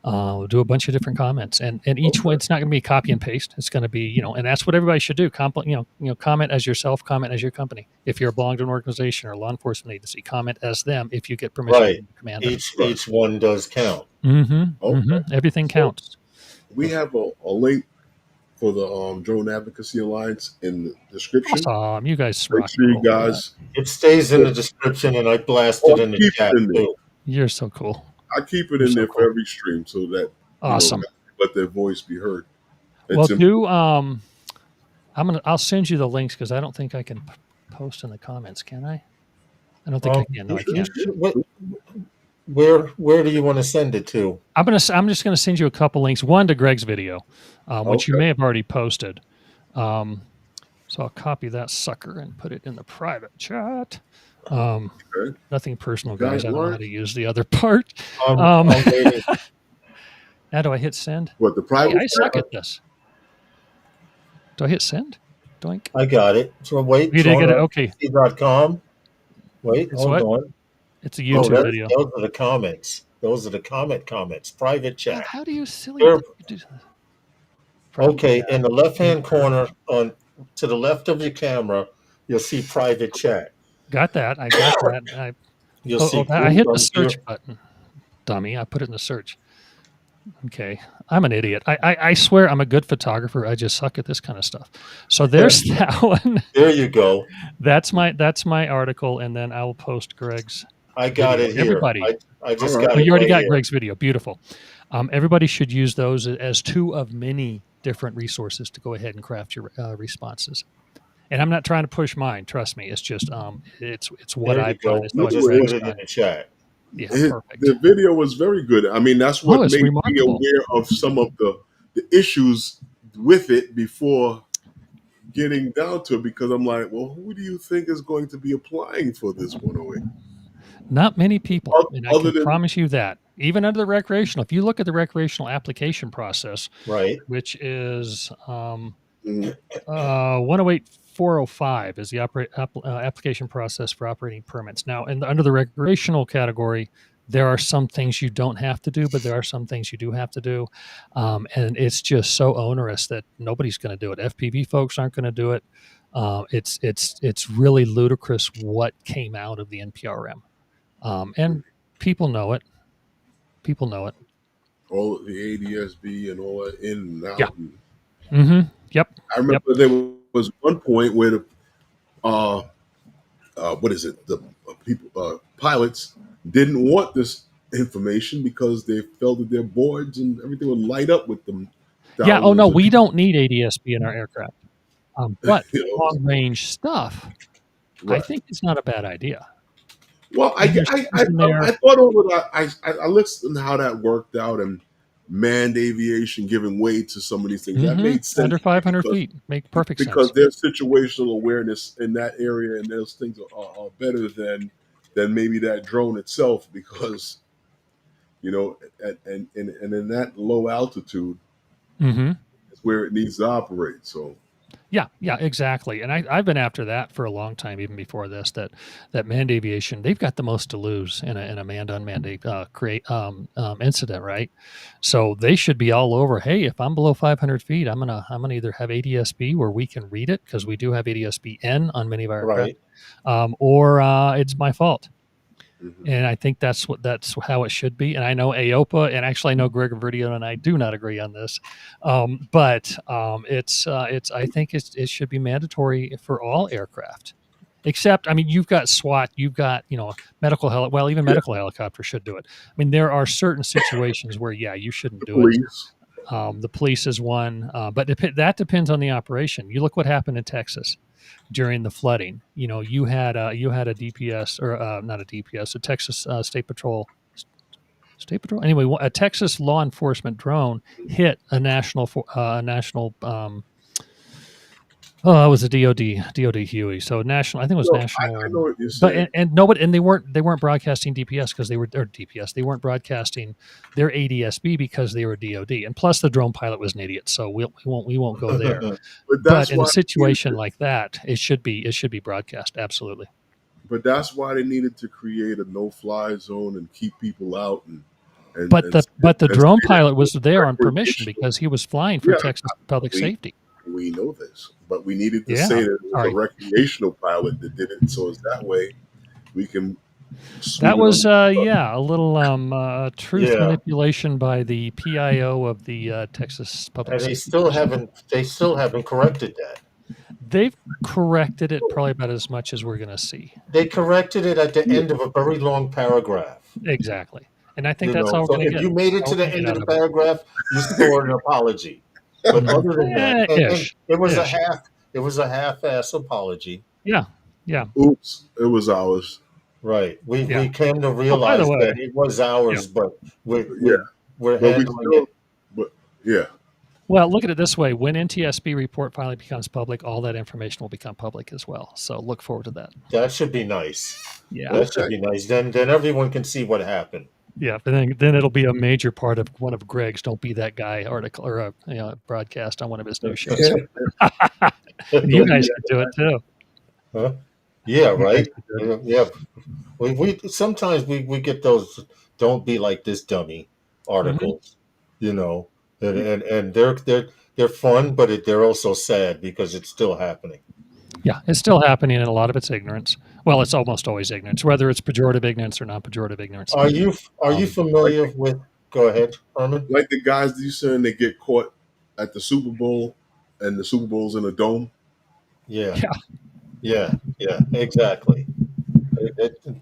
We'll do a bunch of different comments, and each one, it's not going to be copy and paste. It's going to be, and that's what everybody should do. Comment as yourself, comment as your company. If you're belong to an organization or a law enforcement agency, comment as them if you get permission from the commander. Each one does count. Everything counts. We have a link for the Drone Advocacy Alliance in the description. Awesome. You guys Make sure you guys. It stays in the description, and I blast it in the chat too. You're so cool. I keep it in there for every stream so that awesome. Let their voice be heard. Well, I'll send you the links because I don't think I can post in the comments. Can I? I don't think I can. No, I can't. Where do you want to send it to? I'm just gonna send you a couple links. One to Greg's video, which you may have already posted. So I'll copy that sucker and put it in the private chat. Nothing personal, guys. I don't know how to use the other part. How do I hit send? What, the private? I suck at this. Do I hit send? Doink. I got it. So wait. You didn't get it? Okay. .com. Wait, hold on. It's a YouTube video. Those are the comments. Those are the comments. Private chat. How do you silly? Okay, in the left-hand corner to the left of your camera, you'll see private chat. Got that. I got that. You'll see. I hit the search button. Dummy. I put it in the search. Okay. I'm an idiot. I swear I'm a good photographer. I just suck at this kind of stuff. So there's that one. There you go. That's my article, and then I'll post Greg's. I got it here. Everybody. I just got it. You already got Greg's video. Beautiful. Everybody should use those as two of many different resources to go ahead and craft your responses. And I'm not trying to push mine. Trust me. It's just it's what I've done. We'll just put it in the chat. Yeah, perfect. The video was very good. I mean, that's what made me aware of some of the issues with it before getting down to it, because I'm like, well, who do you think is going to be applying for this 108? Not many people, and I can promise you that. Even under the recreational, if you look at the recreational application process, right, which is 108.405 is the application process for operating permits. Now, under the recreational category, there are some things you don't have to do, but there are some things you do have to do, and it's just so onerous that nobody's going to do it. FPV folks aren't going to do it. It's really ludicrous what came out of the NPRM. And people know it. All of the ADSB and all that in and out. Yeah. Mm-hmm. Yep. I remember there was one point where the pilots didn't want this information because they felt that their boards and everything would light up with them. Yeah. Oh no, we don't need ADSB in our aircraft. But long range stuff, right. I think it's not a bad idea. Well, And you're sitting there. I thought over that. I listened to how that worked out and manned aviation giving way to some of these things. That made sense Under to me 500 feet. Make perfect because sense. their situational awareness in that area and those things are better than maybe that drone itself because and in that low altitude Mm-hmm. is where it needs to operate. So Yeah, exactly. And I've been after that for a long time, even before this. That manned aviation, they've got the most to lose in a manned unmanned incident, right? So they should be all over. Hey, if I'm below 500 feet, I'm gonna either have ADS-B where we can read it because we do have ADS-B-N on many of our aircraft, Right. or it's my fault. mhm. And I think that's how it should be. And I know AOPA, and actually I know Greg Verdio and I do not agree on this, but I think it should be mandatory for all aircraft. Except, I mean, you've got SWAT, you've got even Yeah, medical helicopters should do it. I mean, there are certain situations where you shouldn't the do it. police. The police is one, but that depends on the operation. You look what happened in Texas during the flooding. You had a DPS or not a DPS, a Texas State Patrol. State Patrol. Anyway, a Texas law enforcement drone hit a national. Oh, it was a DoD Huey. So national. I think it was No, national. I know what you're But saying, and nobody, and they weren't broadcasting DPS because they were or DPS. They weren't broadcasting their ADSB because they were DoD. And plus, the drone pilot was an idiot. So we won't go there. but But that's in a why situation like that, it should be broadcast. Absolutely. that's why they needed to create a no-fly zone and keep people out But and the and drone say that pilot was there on permission recreational. because he was flying for Yeah, Texas public we safety. we know this, but we needed to Yeah. say that it was a Sorry. recreational pilot that did it, so it's that way we can sweep That it was under. a little truth Yeah. manipulation by the PIO of the Texas Public And they Safety still Commission. haven't corrected that. They've corrected it probably about as much as we're going to see. They corrected it at the end of a very long paragraph. Exactly. And I think that's all we're So going to if get. you made it All to we're the gonna end get of out the of it. paragraph, you scored an apology. But Mhm. other than that, and Ish. it was Ish. a half-ass apology. Yeah. Yeah. Oops, it was ours. Right. We Yeah. came to Oh, by the realize way, that it was ours, but Yeah, we're but we handling still, it. but yeah, well, look at it this way. When NTSB report finally becomes public, all that information will become public as well. So look forward to that. That should be nice. Yeah. That should okay. be nice. Then everyone can see what happened. Yeah. But then it'll be a major part of one of Greg's "Don't Be That Guy" article or a broadcast on one of his new shows. And you Don't guys be- could do it too. huh? Yeah, You guys right. could do it. Yeah. We sometimes we get those "Don't be like this dummy" Mhm. articles, and they're fun, but they're also sad because it's still happening. Yeah, it's still happening, and a lot of it's ignorance. Well, it's almost always ignorance, whether it's pejorative ignorance or non-pejorative ignorance. Are you like familiar with? Go ahead, Herman. like the guys that you saying they get caught at the Super Bowl and the Super Bowl's in a dome. Yeah, Yeah. yeah, exactly.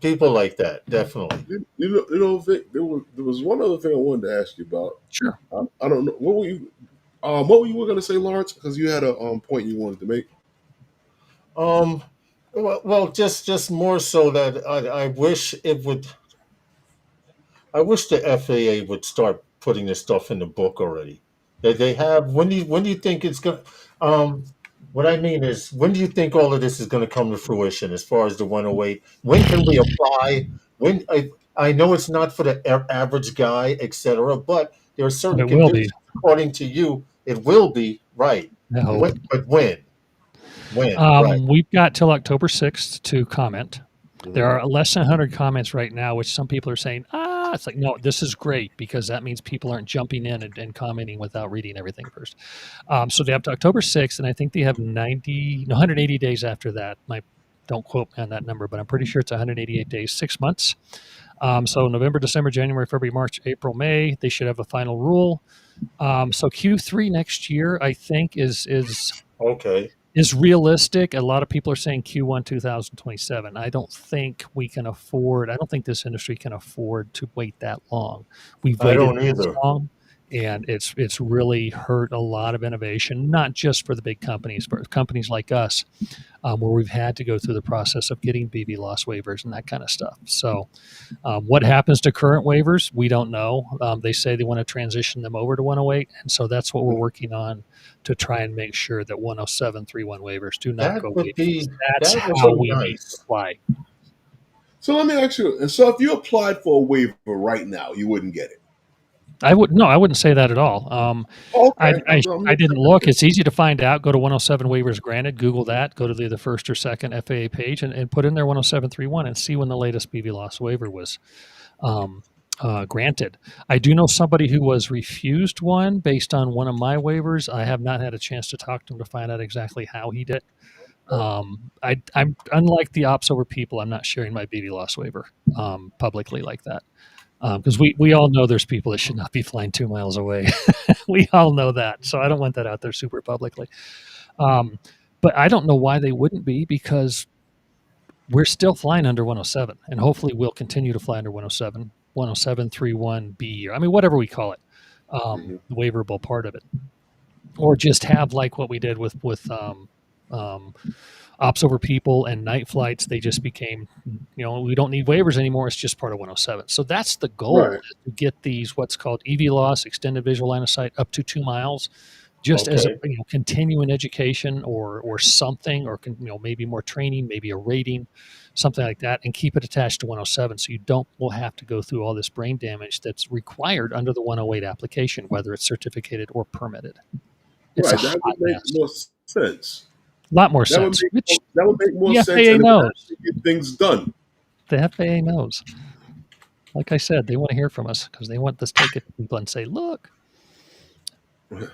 People like that, definitely. Vic, there was one other thing I wanted to ask you about. Sure. I don't know what were you going to say, Lawrence? Because you had a point you wanted to make. Well, just more so that I wish it would. I wish the FAA would start putting this stuff in the book already. They have. When do you think it's going? Um, what I mean is, when do you think all of this is going to come to fruition? As far as the 108, when can we apply? When I know it's not for the average guy, etc., but there are certain It will be. conditions. According to you, it will be right. I hope. But when? When? Right. We've got till October 6th to comment. There Mhm. are less than 100 comments right now, which some people are saying, it's like, no, this is great because that means people aren't jumping in and commenting without reading everything first. So they have to October 6th, and I think they have 180 days after that. Don't quote me on that number, but I'm pretty sure it's 188 days, 6 months. So November, December, January, February, March, April, May, they should have a final rule. So Q3 next year, I think, is Okay. realistic. A lot of people are saying Q1 2027. I don't think this industry can afford to wait that long. We've I waited don't this either. long. And it's really hurt a lot of innovation, not just for the big companies, but companies like us, where we've had to go through the process of getting BVLOS waivers and that kind of stuff. So what happens to current waivers, we don't know. They say they want to transition them over to 108, and so that's what we're working on to try and make sure that 107.3.1 waivers do not That go would away. be That's that would how be we need to nice. apply. So let me ask you. And so, if you applied for a waiver right now, you wouldn't get it. I wouldn't say that at all. Okay. I didn't look. It's easy to find out. Go to 107 waivers granted. Google that. Go to the first or second FAA page and put in there 107.3.1 and see when the latest BVLOS waiver was granted. I do know somebody who was refused one based on one of my waivers. I have not had a chance to talk to him to find out exactly how he did. I'm unlike the ops over people. I'm not sharing my BVLOS waiver publicly like that. Because we all know there's people that should not be flying 2 miles away. We all know that. So I don't want that out there super publicly. But I don't know why they wouldn't be, because we're still flying under 107. And hopefully we'll continue to fly under 107, 107.3.1B, or I mean, whatever we call it, the waiverable part of it. Or just have like what we did with ops over people and night flights. They just became, we don't need waivers anymore. It's just part of 107. So that's the goal, Right. is to get these what's called EVLOS, extended visual line of sight, up to 2 miles, just as a continuing education or something, or maybe more training, maybe a rating, something like that, and keep it attached to 107, so you will have to go through all this brain damage that's required under the 108 application, whether it's certificated or permitted. It's Right. a That hot would make mess. more sense. A lot more That would sense. make, that would make more the sense, FAA and it would knows. actually get things done. The FAA knows. Like I said, they want to hear from us because they want us to take it to people and say, look. Vic,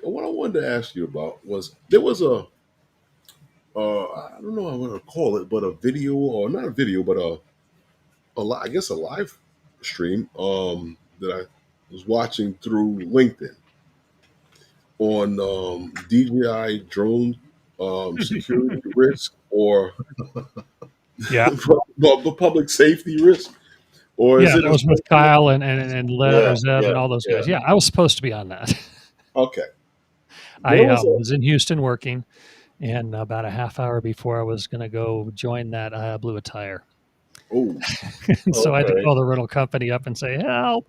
what I wanted to ask you about was, there was a I don't know what to call it, but a video, or not a video, but I guess a live stream that I was watching through LinkedIn on DJI drone security risk, or the public safety risk, or is it? That was with Kyle and Zeb and all those guys. Yeah, I was supposed to be on that. Okay. I was in Houston working, and about a half hour before I was going to go join that, I blew a tire. Oh. So I had to call the rental company up and say, help.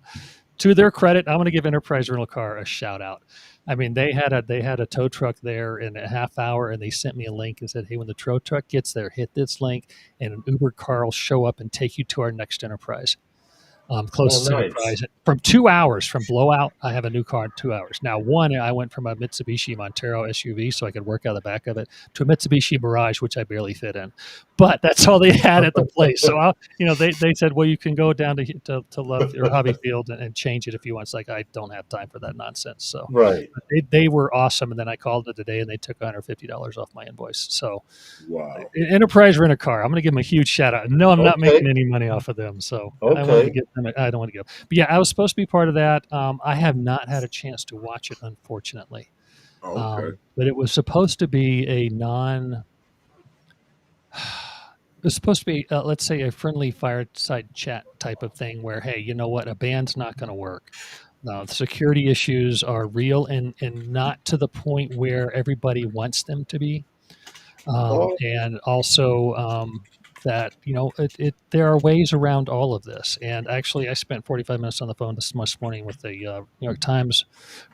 To their credit, I'm going to give Enterprise Rental Car a shout out. I mean, they had a tow truck there in a half hour, and they sent me a link and said, hey, when the tow truck gets there, hit this link, and an Uber car will show up and take you to our next Enterprise. Closest Enterprise. From 2 hours from blowout, I have a new car in 2 hours. Now, I went from a Mitsubishi Montero SUV, so I could work out the back of it, to a Mitsubishi Mirage, which I barely fit in. But that's all they had at the place. So, they said, well, you can go down to Love or Hobby Field and change it if you want. It's like, I don't have time for that nonsense. So they were awesome. And then I called it today, and they took $150 off my invoice. So wow. Enterprise Rent a Car. I'm going to give them a huge shout out. No, I'm not making any money off of them. So I want to get them. I don't want to go. But yeah, I was supposed to be part of that. I have not had a chance to watch it, unfortunately. Okay. But it was supposed to be it was supposed to be, let's say, a friendly fireside chat type of thing where, hey, you know what? A ban's not going to work. The security issues are real and not to the point where everybody wants them to be. And also that, there are ways around all of this. And actually, I spent 45 minutes on the phone this morning with a New York Times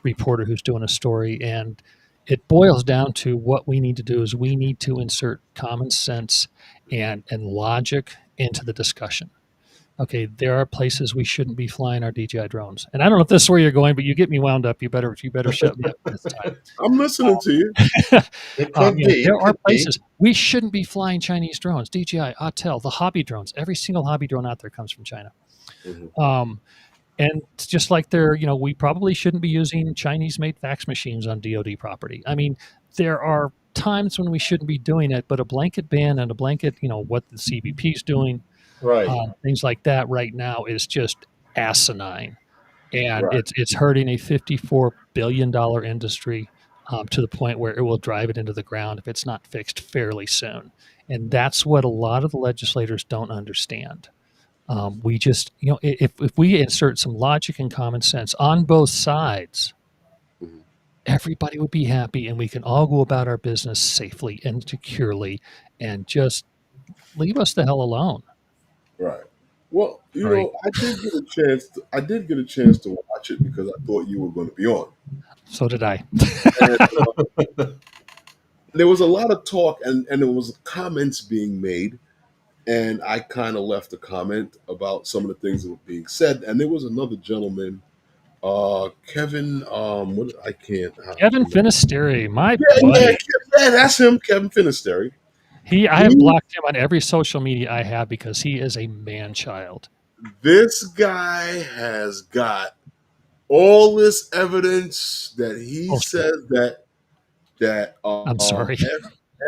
reporter who's doing a story, and it boils down to what we need to do is we need to insert common sense and logic into the discussion. Okay, there are places we shouldn't be flying our DJI drones. And I don't know if this is where you're going, but you get me wound up. You better shut me up this time. I'm listening to you. There are places we shouldn't be flying Chinese drones. DJI, Autel, the hobby drones. Every single hobby drone out there comes from China. Mm-hmm. And it's just like we probably shouldn't be using Chinese-made fax machines on DoD property. I mean, there are times when we shouldn't be doing it, but a blanket ban and a blanket, what the CBP is doing, things like that right now is just asinine. And it's hurting a $54 billion industry to the point where it will drive it into the ground if it's not fixed fairly soon. And that's what a lot of the legislators don't understand. We just, if we insert some logic and common sense on both sides, Mhm. everybody would be happy, and we can all go about our business safely and securely, and just leave us the hell alone. Right. Well, Sorry. I did get a chance. I did get a chance to watch it because I thought you were going to be on. So did I. And there was a lot of talk, and there was comments being made, and I kind of left a comment about some of the things that were being said. And there was another gentleman, Kevin. What I can't. Kevin Finisterre, my Yeah, buddy. yeah, that's him, Kevin Finisterre. I have blocked him on every social media I have because he is a man child. This guy has got all this evidence that he Bullshit. says that I'm sorry.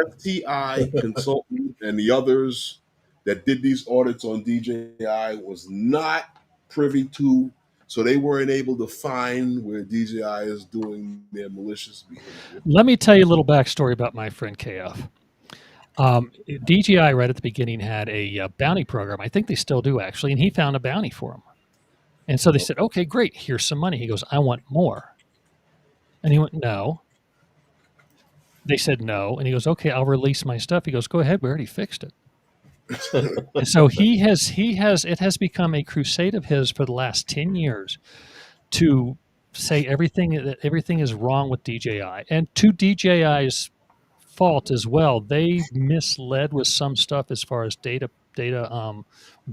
FTI consultant and the others that did these audits on DJI was not privy to, so they weren't able to find where DJI is doing their malicious behavior. Let me tell you a little backstory about my friend KF. DJI right at the beginning had a bounty program. I think they still do, actually, and he found a bounty for him. And so they said, okay, great, here's some money. He goes, I want more. And he went, no. They said no. And he goes, okay, I'll release my stuff. He goes, go ahead, we already fixed it. And so it has become a crusade of his for the last 10 years to say everything is wrong with DJI. And to DJI's fault as well, they misled with some stuff as far as data,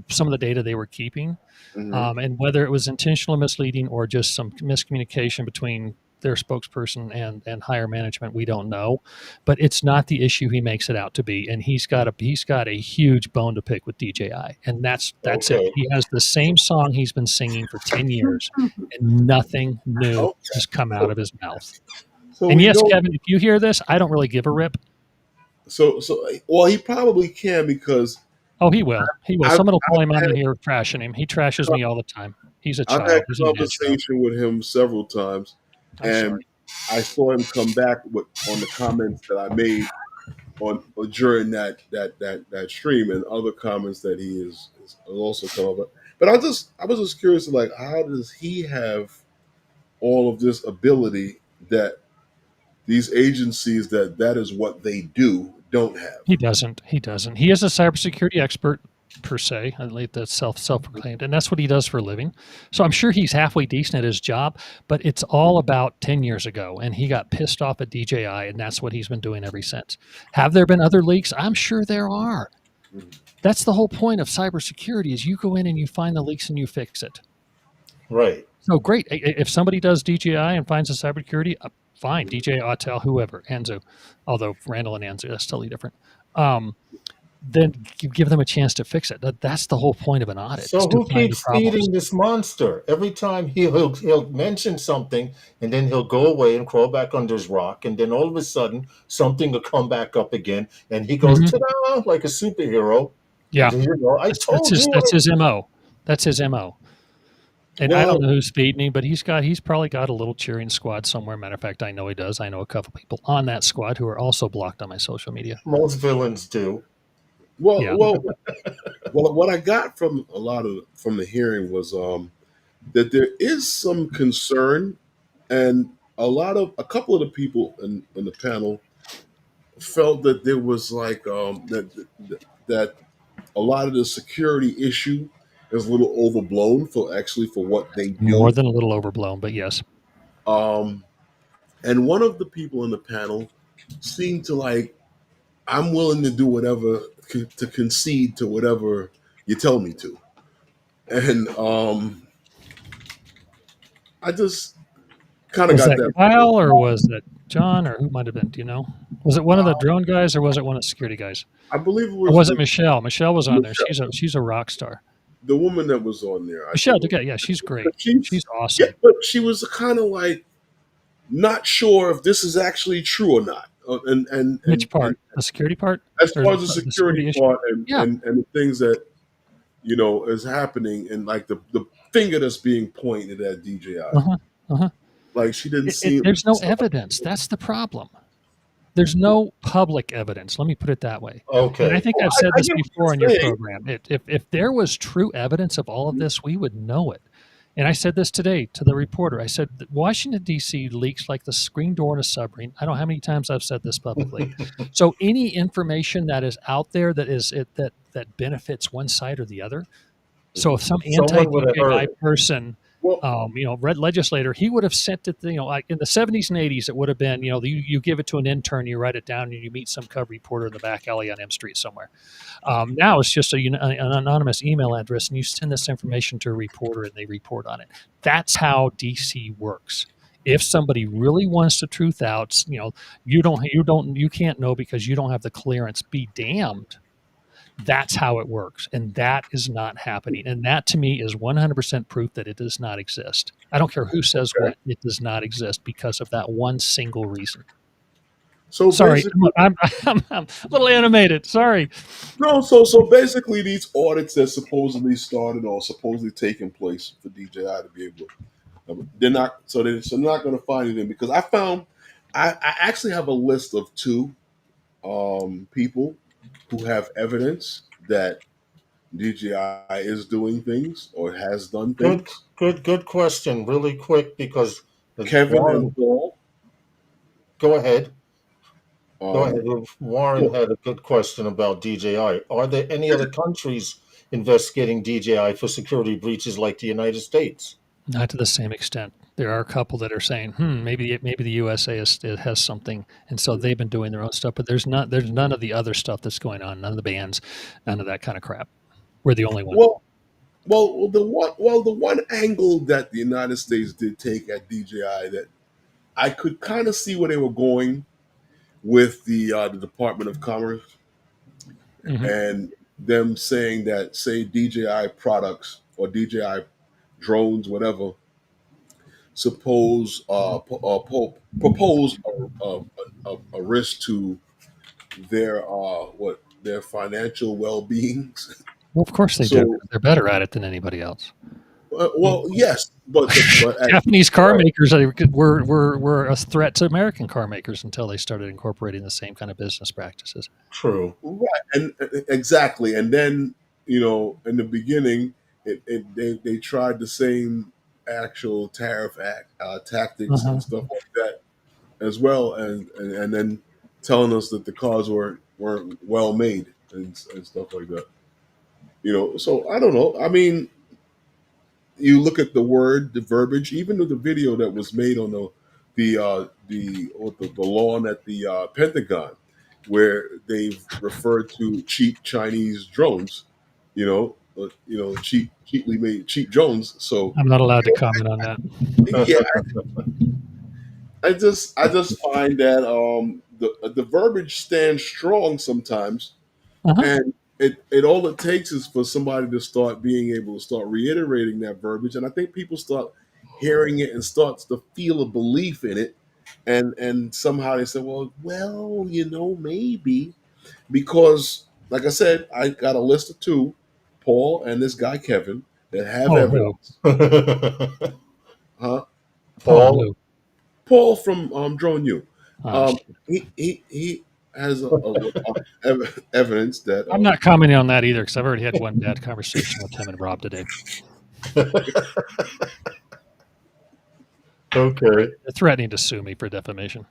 some of the data they were keeping. Mhm. And whether it was intentional misleading or just some miscommunication between their spokesperson and higher management, we don't know. But it's not the issue he makes it out to be, and he's got a huge bone to pick with DJI, and that's Okay. it. He has the same song he's been singing for 10 years, and nothing new has come out of his mouth. So And we yes, don't- Kevin, if you hear this, I don't really give a rip. So well, he probably can because Oh, he will. He will. I've- Someone will call him I've on in had- here trashing him. He trashes me all the time. He's a I've child. had He's a man child. conversation with him several times, I'm and sorry. I saw him come back on the comments that I made on during that stream, and other comments that he is also come up. But I was just curious, like, how does he have all of this ability that these agencies that is what they do don't have? He doesn't. He doesn't. He is a cybersecurity expert per se. I believe that's self-proclaimed, and that's what he does for a living. So I'm sure he's halfway decent at his job, but it's all about 10 years ago, and he got pissed off at DJI, and that's what he's been doing ever since. Have there been other leaks? I'm sure there are. That's the whole point of cybersecurity: is you go in and you find the leaks and you fix it. Right. So great. If somebody does DJI and finds a cybersecurity, fine. DJI, Autel, whoever, Anzu, although Randall and Anzu, that's totally different. Then you give them a chance to fix it. That's the whole point of an audit. So is to who find the keeps problems. feeding this monster? Every time he'll mention something, and then he'll go away and crawl back under his rock, and then all of a sudden something will come back up again, and he goes ta-da, like a superhero. Yeah, I told you. That's his MO. That's his MO. And I Well- don't know who's feeding him, but he's probably got a little cheering squad somewhere. Matter of fact, I know he does. I know a couple people on that squad who are also blocked on my social media. Most villains do. Well, Yeah. well, what I got from the hearing was that there is some concern, and a couple of the people in the panel felt that there was like that a lot of the security issue is a little overblown for what they do. More than a little overblown, but yes. And one of the people in the panel seemed to like, I'm willing to do whatever to concede to whatever you tell me to. And I just kind of Was got that that. Kyle or was it John or who might have been? Do you know? Was it one of the drone guys or was it one of the security guys? I believe it Or was it the, Michelle? Michelle was on there. Michelle. She's a rock star. the woman that was on there. Michelle, yeah, she's great. But She's awesome. Yeah, but she was kind of like not sure if this is actually true or not. And Which part? The security part? As Or far as the security issue? part Yeah. and the things that is happening, and like the finger that's being pointed at DJI. Uh-huh. Like she didn't see. There's no evidence. That's the problem. There's no public evidence. Let me put it that way. And I Okay. think Well, I've said I this get what before on you're your saying. program. If there was true evidence of all of this, we would know it. And I said this today to the reporter. I said that Washington D.C. leaks like the screen door in a submarine. I don't know how many times I've said this publicly. So any information that is out there that benefits one side or the other. So if some Someone would have heard anti-DJI it. person, Well, red legislator, he would have sent it. Like in the 70s and 80s, it would have been, you give it to an intern, you write it down, and you meet some cub reporter in the back alley on M Street somewhere. Now it's just an anonymous email address, and you send this information to a reporter, and they report on it. That's how DC works. If somebody really wants the truth out, you can't know because you don't have the clearance. Be damned. That's how it works. And that is not happening. And that to me is 100% proof that it does not exist. I don't care who says okay. what, it does not exist because of that one single reason. So Sorry, basically, I'm a little animated. Sorry. no. So basically, these audits that supposedly started or supposedly taking place for DJI to be able, they're not. So they're not going to find anything because I actually have a list of two people who have evidence that DJI is doing things or has done Good, things. good question. Really quick, because Kevin and Warren, Paul. go ahead. Go ahead. Um, Warren well, had a good question about DJI. Are there any other countries investigating DJI for security breaches like the United States? Not to the same extent. There are a couple that are saying, maybe the USA has something, and so they've been doing their own stuff. But there's none of the other stuff that's going on. None of the bans, none of that kind of crap. We're the only one. the one angle that the United States did take at DJI that I could kind of see where they were going with the Department of Commerce Mhm. and them saying that, say, DJI products or DJI drones, whatever, propose a risk to their financial well beings. Well, of course they do. So, They're better at it than anybody else. well, yes, but Japanese car right. makers were a threat to American car makers until they started incorporating the same kind of business practices. True. Right, and exactly, and then in the beginning, they tried the same actual tariff act tactics Uh-huh. and stuff like that as well, and then telling us that the cars weren't well made and stuff like that. So I don't know. I mean, you look at the verbiage, even with the video that was made on the lawn at the Pentagon, where they've referred to cheap Chinese drones, cheaply made cheap drones. So I'm not allowed to comment on that. yeah, I just find that the verbiage stands strong sometimes, Uh-huh. and it all it takes is for somebody to start being able to start reiterating that verbiage, and I think people start hearing it and starts to feel a belief in it, and somehow they say, well, maybe because, like I said, I got a list of two, Paul and this guy Kevin, that have Paul who? evidence. Huh? Paul Paul, who? Paul from Drone U. Oh, Um, shit. he has evidence that I'm not commenting on that either because I've already had one bad conversation with him and Rob today. okay. They're threatening to sue me for defamation.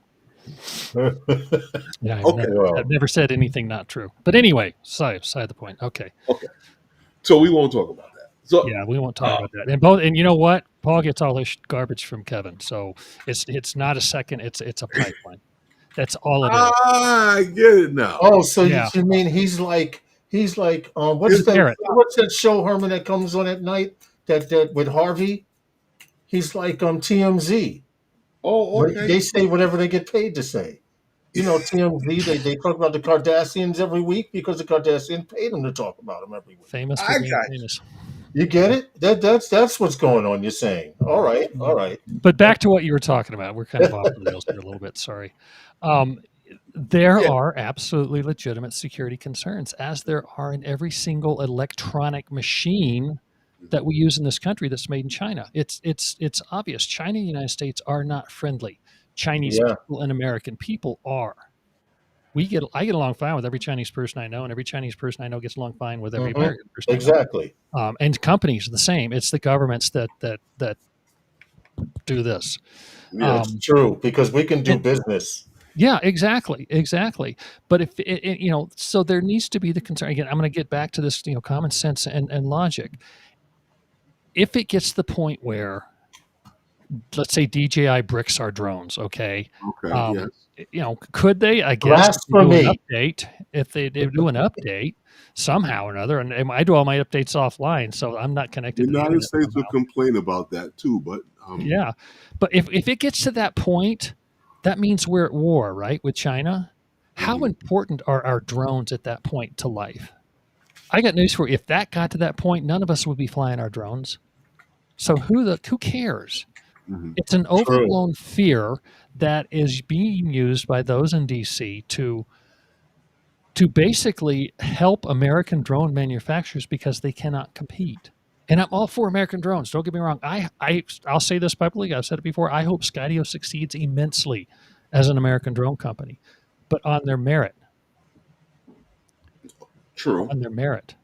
Yeah, Okay. I've never said anything not true. But anyway, side the point. Okay. So we won't talk about that. So Yeah, we won't talk about that. And you know what? Paul gets all his garbage from Kevin, so it's not a second. It's a pipeline. That's all it is. I get it now. Oh, so Yeah. you mean he's like He's what's Garrett. that show, Herman, that comes on at night that with Harvey? He's like TMZ. Oh, okay. They say whatever they get paid to say. TMZ, they talk about the Kardashians every week because the Kardashians paid them to talk about them every week. Famous I for being got you. famous. You get it? That's what's going on, you're saying. All right. But back to what you were talking about. We're kind of off the rails here a little bit. Sorry. There Yeah. are absolutely legitimate security concerns, as there are in every single electronic machine that we use in this country that's made in China. It's obvious. China and the United States are not friendly. Chinese Yeah. people and American people are. I get along fine with every Chinese person I know, and every Chinese person I know gets along fine with every Mhm. American person I know. Exactly. And companies are the same. It's the governments that do this. Yeah. It's true because we can do and- business. Yeah, exactly. But if so there needs to be the concern. Again, I'm going to get back to this, common sense and logic. If it gets to the point where, let's say DJI bricks our drones, okay? Okay. Yes. Could they? I guess if they do an Blasphemy. update, if they do an update somehow or another, and I do all my updates offline, so I'm not The connected to the United internet States somehow. will complain about that too, but Yeah, but if it gets to that point, that means we're at war, right, with China. How Mhm. important are our drones at that point to life? I got news for you. If that got to that point, none of us would be flying our drones. So who cares? Mhm. It's an True. overblown fear that is being used by those in DC to basically help American drone manufacturers because they cannot compete. And I'm all for American drones. Don't get me wrong. I'll say this publicly. I've said it before. I hope Skydio succeeds immensely as an American drone company, but on their merit. True. On their merit.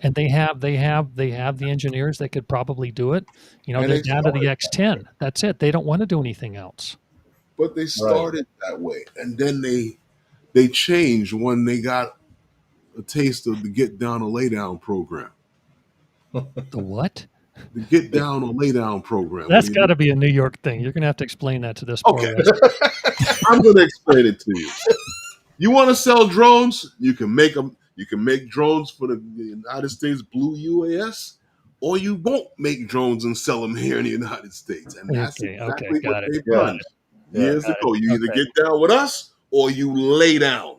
And they have the engineers that could probably do it. And They're they down to the started, X10. That's it. They don't want to do anything else. but they Right. started that way, and then they changed when they got a taste of the get down or lay down program. The what? The get down or lay down program. That's got to be a New York thing. You're going to have to explain that to this poor Okay. West. I'm going to explain it to you. You want to sell drones? You can make them. You can make drones for the United States Blue UAS, or you won't make drones and sell them here in the United States. And that's Okay, exactly what got it. they've Yeah. done Yeah. years Got it. ago. You either Okay. get down with us or you lay down.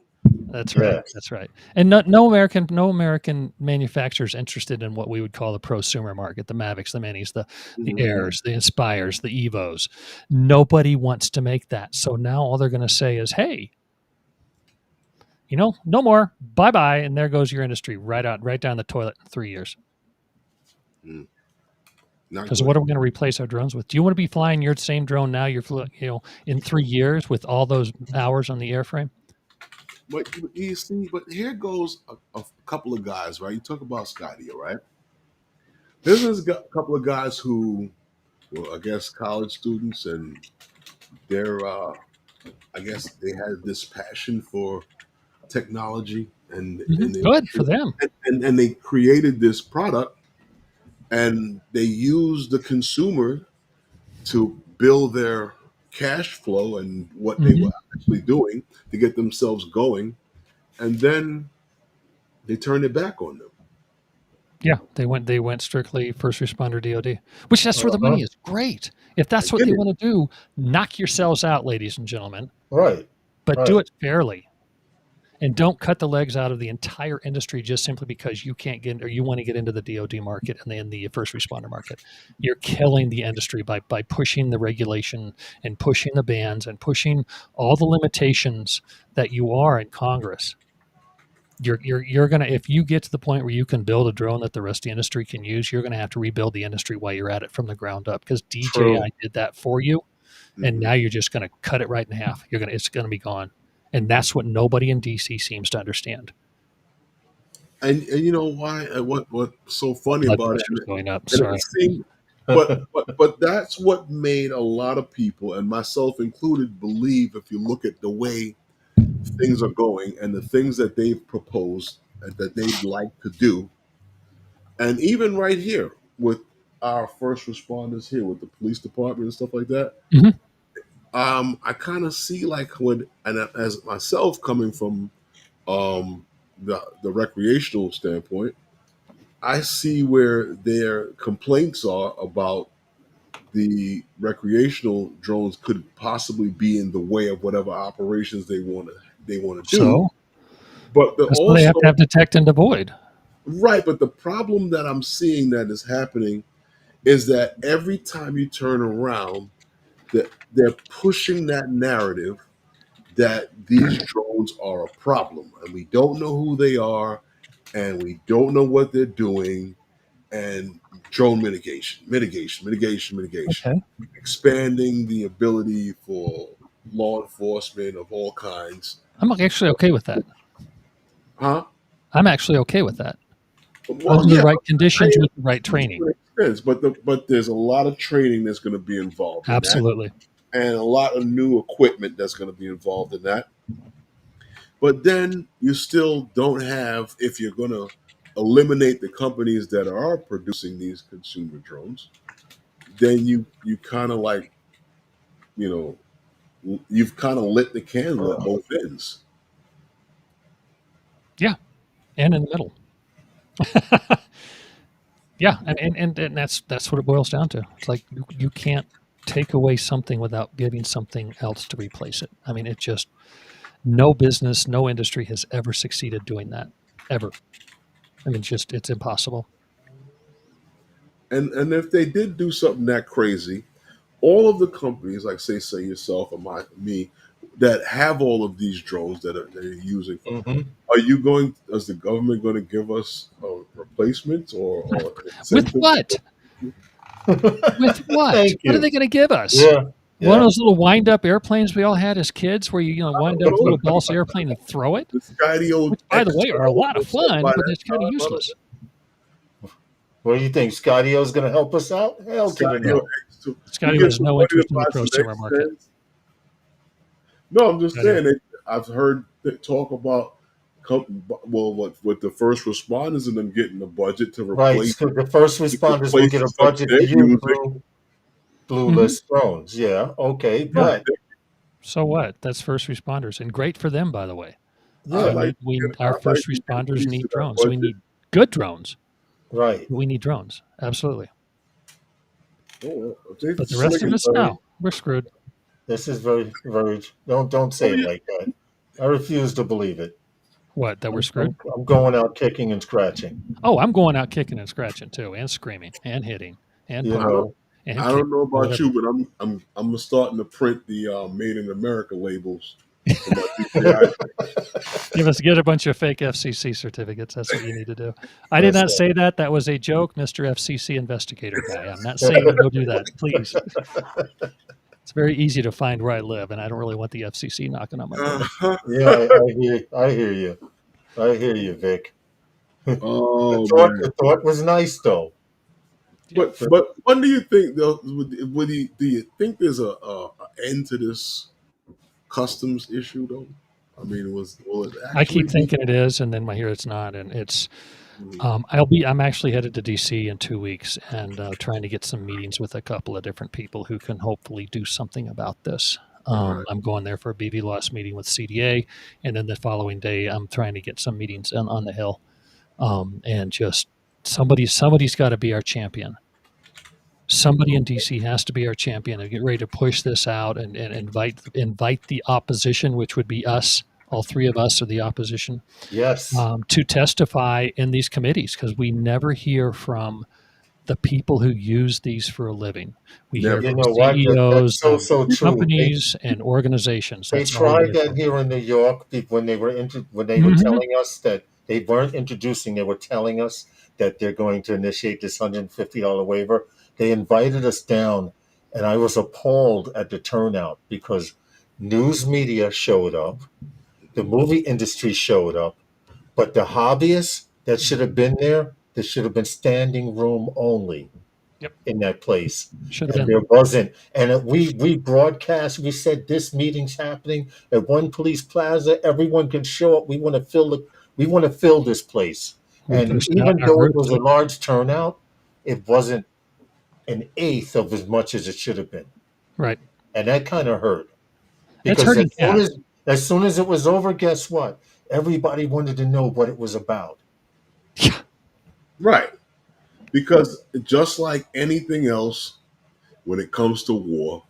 That's right. Yes. That's right. And no American manufacturers interested in what we would call the prosumer market, the Mavics, the Minis, the Mhm. Airs, the Inspires, the Evos. Nobody wants to make that. So now all they're going to say is, hey, no more. Bye-bye. And there goes your industry right down the toilet in 3 years. Not Because good. what are we going to replace our drones with? Do you want to be flying your same drone now in 3 years with all those hours on the airframe? But you see, but here goes a couple of guys, right? You talk about Skydio, right? There's a couple of guys who, well, I guess college students, and they're, I guess they had this passion for technology, and Good for them. and they created this product, and they used the consumer to build their cash flow and what they were actually doing to get themselves going, and then they turned it back on them. Yeah, they went strictly first responder DoD, which that's where the Uh-huh. money is. Great. If that's what get they it. want to do, knock yourselves out, ladies and gentlemen, Right. but do Right. it fairly. And don't cut the legs out of the entire industry just simply because you can't get or you want to get into the DoD market and then the first responder market. You're killing the industry by pushing the regulation and pushing the bans and pushing all the limitations that you are in Congress. You're gonna, if you get to the point where you can build a drone that the rest of the industry can use, you're gonna have to rebuild the industry while you're at it from the ground up because DJI True. did that for you, and Mhm. now you're just gonna cut it right in half. It's gonna be gone, and that's what nobody in DC seems to understand. And you know why? What's so funny Blood about it? pressure's going up. And Sorry. it seemed, but that's what made a lot of people, and myself included, believe. If you look at the way things are going and the things that they've proposed and that they'd like to do, and even right here with our first responders here with the police department and stuff like that, Mhm. I kind of see like when, and as myself coming from the recreational standpoint, I see where their complaints are about the recreational drones could possibly be in the way of whatever operations they want to do. So But that's why they have to have detect and avoid. right. But the problem that I'm seeing that is happening is that every time you turn around, that they're pushing that narrative that these drones are a problem, and we don't know who they are, and we don't know what they're doing, and drone mitigation, Okay. expanding the ability for law enforcement of all kinds. I'm actually okay with that. Huh? I'm actually okay with that. Well, Under the yeah, right conditions I- with the right training. Makes sense, but there's a lot of training that's going to be involved in that, Absolutely. and a lot of new equipment that's going to be involved in that. But then you still don't have, if you're going to eliminate the companies that are producing these consumer drones, then you kind of like, you know, you've kind of lit the candle at both ends. Yeah. And in the middle. Yeah. And that's what it boils down to. It's like you can't take away something without giving something else to replace it. I mean, it just, no business, no industry has ever succeeded doing that, ever. I mean, it's impossible. And if they did do something that crazy, all of the companies, like say yourself or me, that have all of these drones they're using, are you going? Is the government going to give us a replacement or With incentive? what? With what? Thank What are you. they going to give us? Yeah. One of those little wind-up airplanes we all had as kids, where you wind up a little balsa airplane and throw it. The Skydio, Which, by the way, are a lot of fun, but it's kind of $5 useless. What do you think? Scotty-O's going to help us out? Hell to the Skydio no. X2. Scotty You has get no somebody interest to in the buy some prosumer market. X10s. No, I'm just Yeah. saying. I've heard talk about with the first responders and them getting the budget to Right. replace. So the first responders will replace get a stuff budget they're for you, using. Blue List drones. Yeah. Okay. But So what? That's first responders, and great for them, by the way. I'd yeah. like Our I'd first like to responders increase need that drones. So we budget. need good drones. Right. We need drones, absolutely. Oh, well, But the rest of us, no, we're screwed. This is very, very. Don't say it like that. I refuse to believe it. What? That we're screwed? I'm going out kicking and scratching. Oh, I'm going out kicking and scratching too, and screaming, and hitting, and You poking, know. and I don't kicking, know about whatever. you, but I'm starting to print the Made in America labels. For my DJI. Get a bunch of fake FCC certificates. That's what you need to do. I did not say that. That was a joke, Mr. FCC investigator guy. I'm not saying go do that, please. It's very easy to find where I live, and I don't really want the FCC knocking on my door. Yeah, I hear you. I hear you, Vic. Oh, The thought was nice, though. But when do you think though? Do you think there's a end to this customs issue though? I mean, will it actually I keep thinking it is, and then I hear it's not, and it's. I'm actually headed to DC in 2 weeks, and trying to get some meetings with a couple of different people who can hopefully do something about this. I'm going there for a BVLOS meeting with CDA, and then the following day, I'm trying to get some meetings on the Hill, and just somebody's got to be our champion. Somebody in DC has to be our champion and get ready to push this out and invite the opposition, which would be us. All three of us are the opposition. Yes. To testify in these committees, because we never hear from the people who use these for a living. We hear from CEOs, that's so true. companies, and organizations. They tried that here in New York when they were telling us that they weren't introducing. They were telling us that they're going to initiate this $150 waiver. They invited us down, and I was appalled at the turnout because news media showed up, the movie industry showed up, but the hobbyists that should have been there, there should have been standing room only in that place. And there wasn't. And we broadcast, we said this meeting's happening at One Police Plaza. Everyone can show up. We want to fill this place. And even though it was a large turnout, it wasn't an eighth of as much as it should have been. Right. And that kind of hurt. Because as soon as it was over, guess what? Everybody wanted to know what it was about. Right. Because just like anything else, when it comes to war,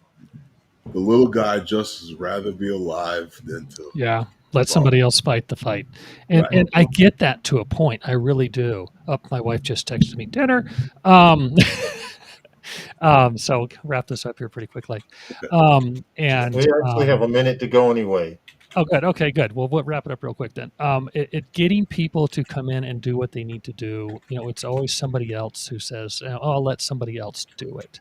the little guy just would rather be alive than to let somebody else fight the fight. And I get that to a point. I really do. My wife just texted me dinner. So wrap this up here pretty quickly. And we actually have a minute to go anyway. Oh, good. Okay, good. Well, we'll wrap it up real quick then. Getting people to come in and do what they need to do. It's always somebody else who says, "Oh, I'll let somebody else do it."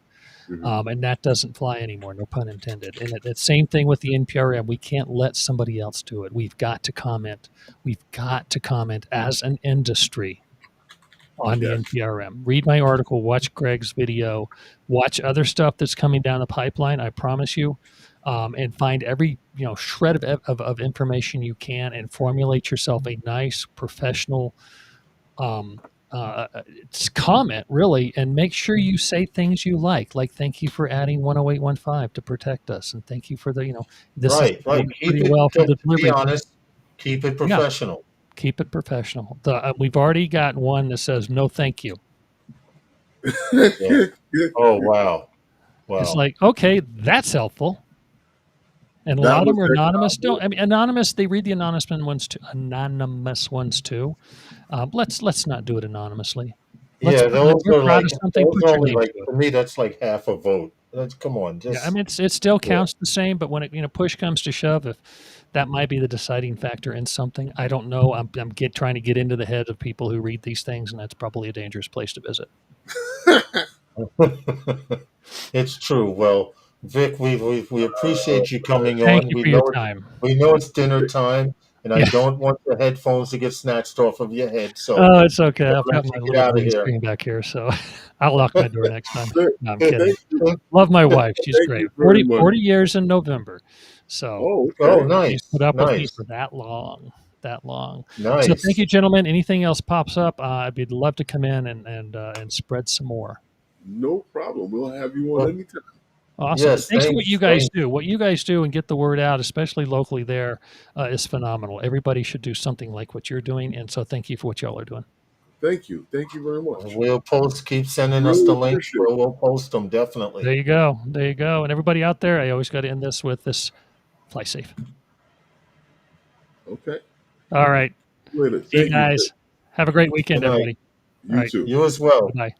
And that doesn't fly anymore, no pun intended. And it's same thing with the NPRM. We can't let somebody else do it. We've got to comment. We've got to comment as an industry on the NPRM. Read my article, watch Greg's video, watch other stuff that's coming down the pipeline. I promise you, and find every shred of information you can, and formulate yourself a nice professional comment, really, and make sure you say things you like thank you for adding 10815 to protect us, and thank you for the this Right. is Keep pretty it. well for the To be delivery. honest, keep it Yeah. professional. Keep it professional. We've already got one that says no thank you. Yeah. Oh wow. It's like, okay, that's helpful. And a lot of them are anonymous. Anonymous, they read the anonymous ones too. Let's not do it anonymously. Yeah, those are like To me. That's like half a vote. Come on, yeah, I mean, it still counts the same, but when it push comes to shove, if that might be the deciding factor in something, I don't know. I'm trying to get into the head of people who read these things, and that's probably a dangerous place to visit. It's true. Well, Vic, we appreciate you coming Thank on. you for your time. We know it's dinner time, and I don't want the headphones to get snatched off of your head. So oh, it's okay. I've got my get little out of green here. screen back here, so I'll lock my door next time. No, I'm kidding. Love my wife. She's great. 40 years in November. So nice. She's put up with me for that long. Nice. So thank you, gentlemen. Anything else pops up, I'd love to come in and spread some more. No problem. We'll have you on anytime. Awesome. Yes, thanks for what you guys do. What you guys do and get the word out, especially locally there, is phenomenal. Everybody should do something like what you're doing. And so thank you for what y'all are doing. Thank you. Thank you very much. We'll post, keep sending us the links. We'll post them, definitely. There you go. There you go. And everybody out there, I always got to end this with this: fly safe. Okay. All right. Later. See you guys. Have a great weekend, everybody. You too. You as well. Bye.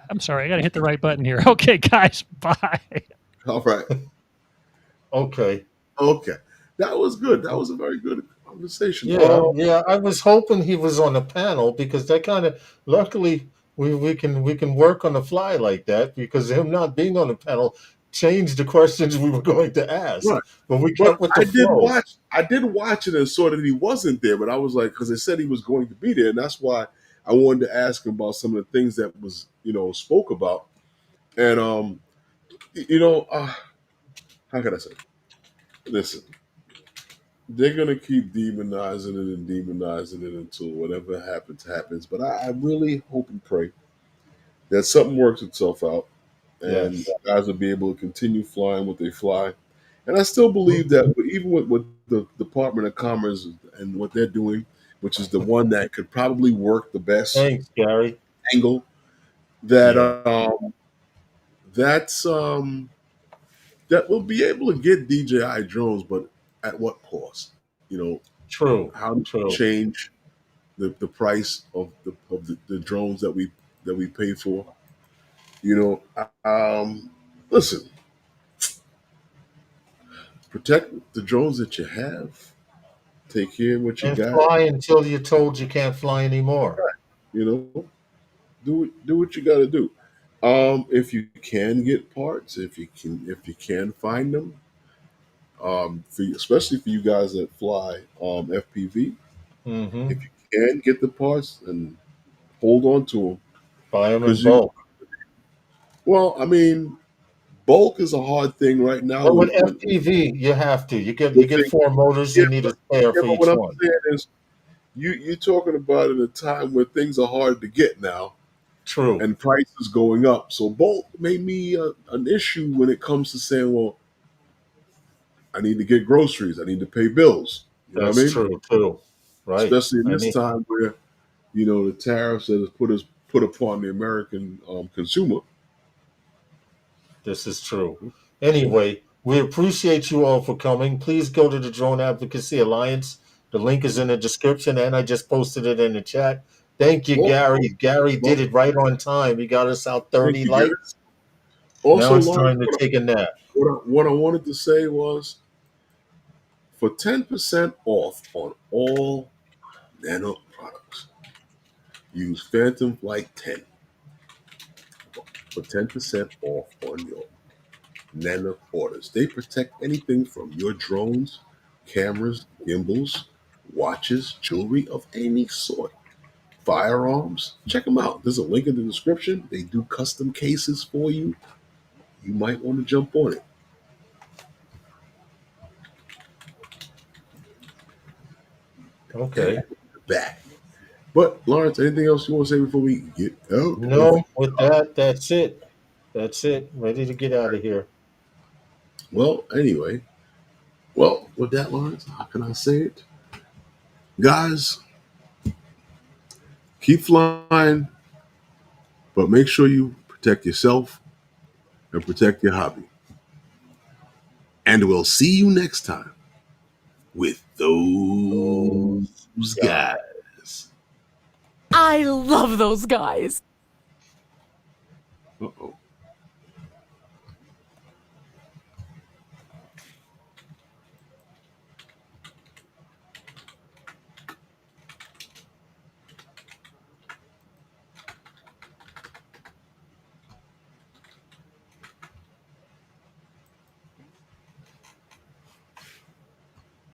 I'm sorry. I got to hit the right button here. Okay, guys. Bye. All right. Okay. That was good. That was a very good conversation. Yeah. I was hoping he was on the panel because that kind of, luckily, we can work on the fly like that, because him not being on the panel changed the questions we were going to ask. Right. But we kept with the flow. I did watch it and saw that he wasn't there, but I was like, because they said he was going to be there, and that's why I wanted to ask him about some of the things that was spoke about. And how can I say? Listen, they're gonna keep demonizing it until whatever happens. But I really hope and pray that something works itself out, and guys will be able to continue flying what they fly. And I still believe that even with the Department of Commerce and what they're doing, which is the one that could probably work the best. Thanks, Gary. Angle that that we'll be able to get DJI drones, but at what cost? True. How to change the price of the drones that we pay for. Listen, protect the drones that you have. Take care of what you got. And fly until you're told you can't fly anymore. Right. Do what you got to do. If you can get parts, if you can find them, especially for you guys that fly FPV, if you can get the parts and hold on to them, buy them in bulk. Well, I mean, bulk is a hard thing right now. But with FPV, you have to. You get 4 motors. You need a spare for each one. What I'm saying is, you're talking about in a time where things are hard to get now. True. And prices going up. So bulk may be an issue when it comes to saying, well, I need to get groceries. I need to pay bills. You know what I mean? True, too. Right. Especially in this time where, the tariffs that is put upon the American consumer. This is true. Anyway, we appreciate you all for coming. Please go to the Drone Advocacy Alliance. The link is in the description, and I just posted it in the chat. Thank you, Gary. Gary did it right on time. He got us out 30 likes. Also, now it's time to take a nap. What I wanted to say was, for 10% off on all Nano products. Use Phantom Flight 10 for 10% off on your Nano orders. They protect anything from your drones, cameras, gimbals, watches, jewelry of any sort, firearms. Check them out. There's a link in the description. They do custom cases for you. You might want to jump on it. Okay. Back. But Lawrence, anything else you want to say before we get out? No, with that, that's it. That's it. Ready to get out of here. Well, anyway. Well, with that, Lawrence, how can I say it? Guys, keep flying, but make sure you protect yourself and protect your hobby. And we'll see you next time with those guys. I love those guys. Uh-oh.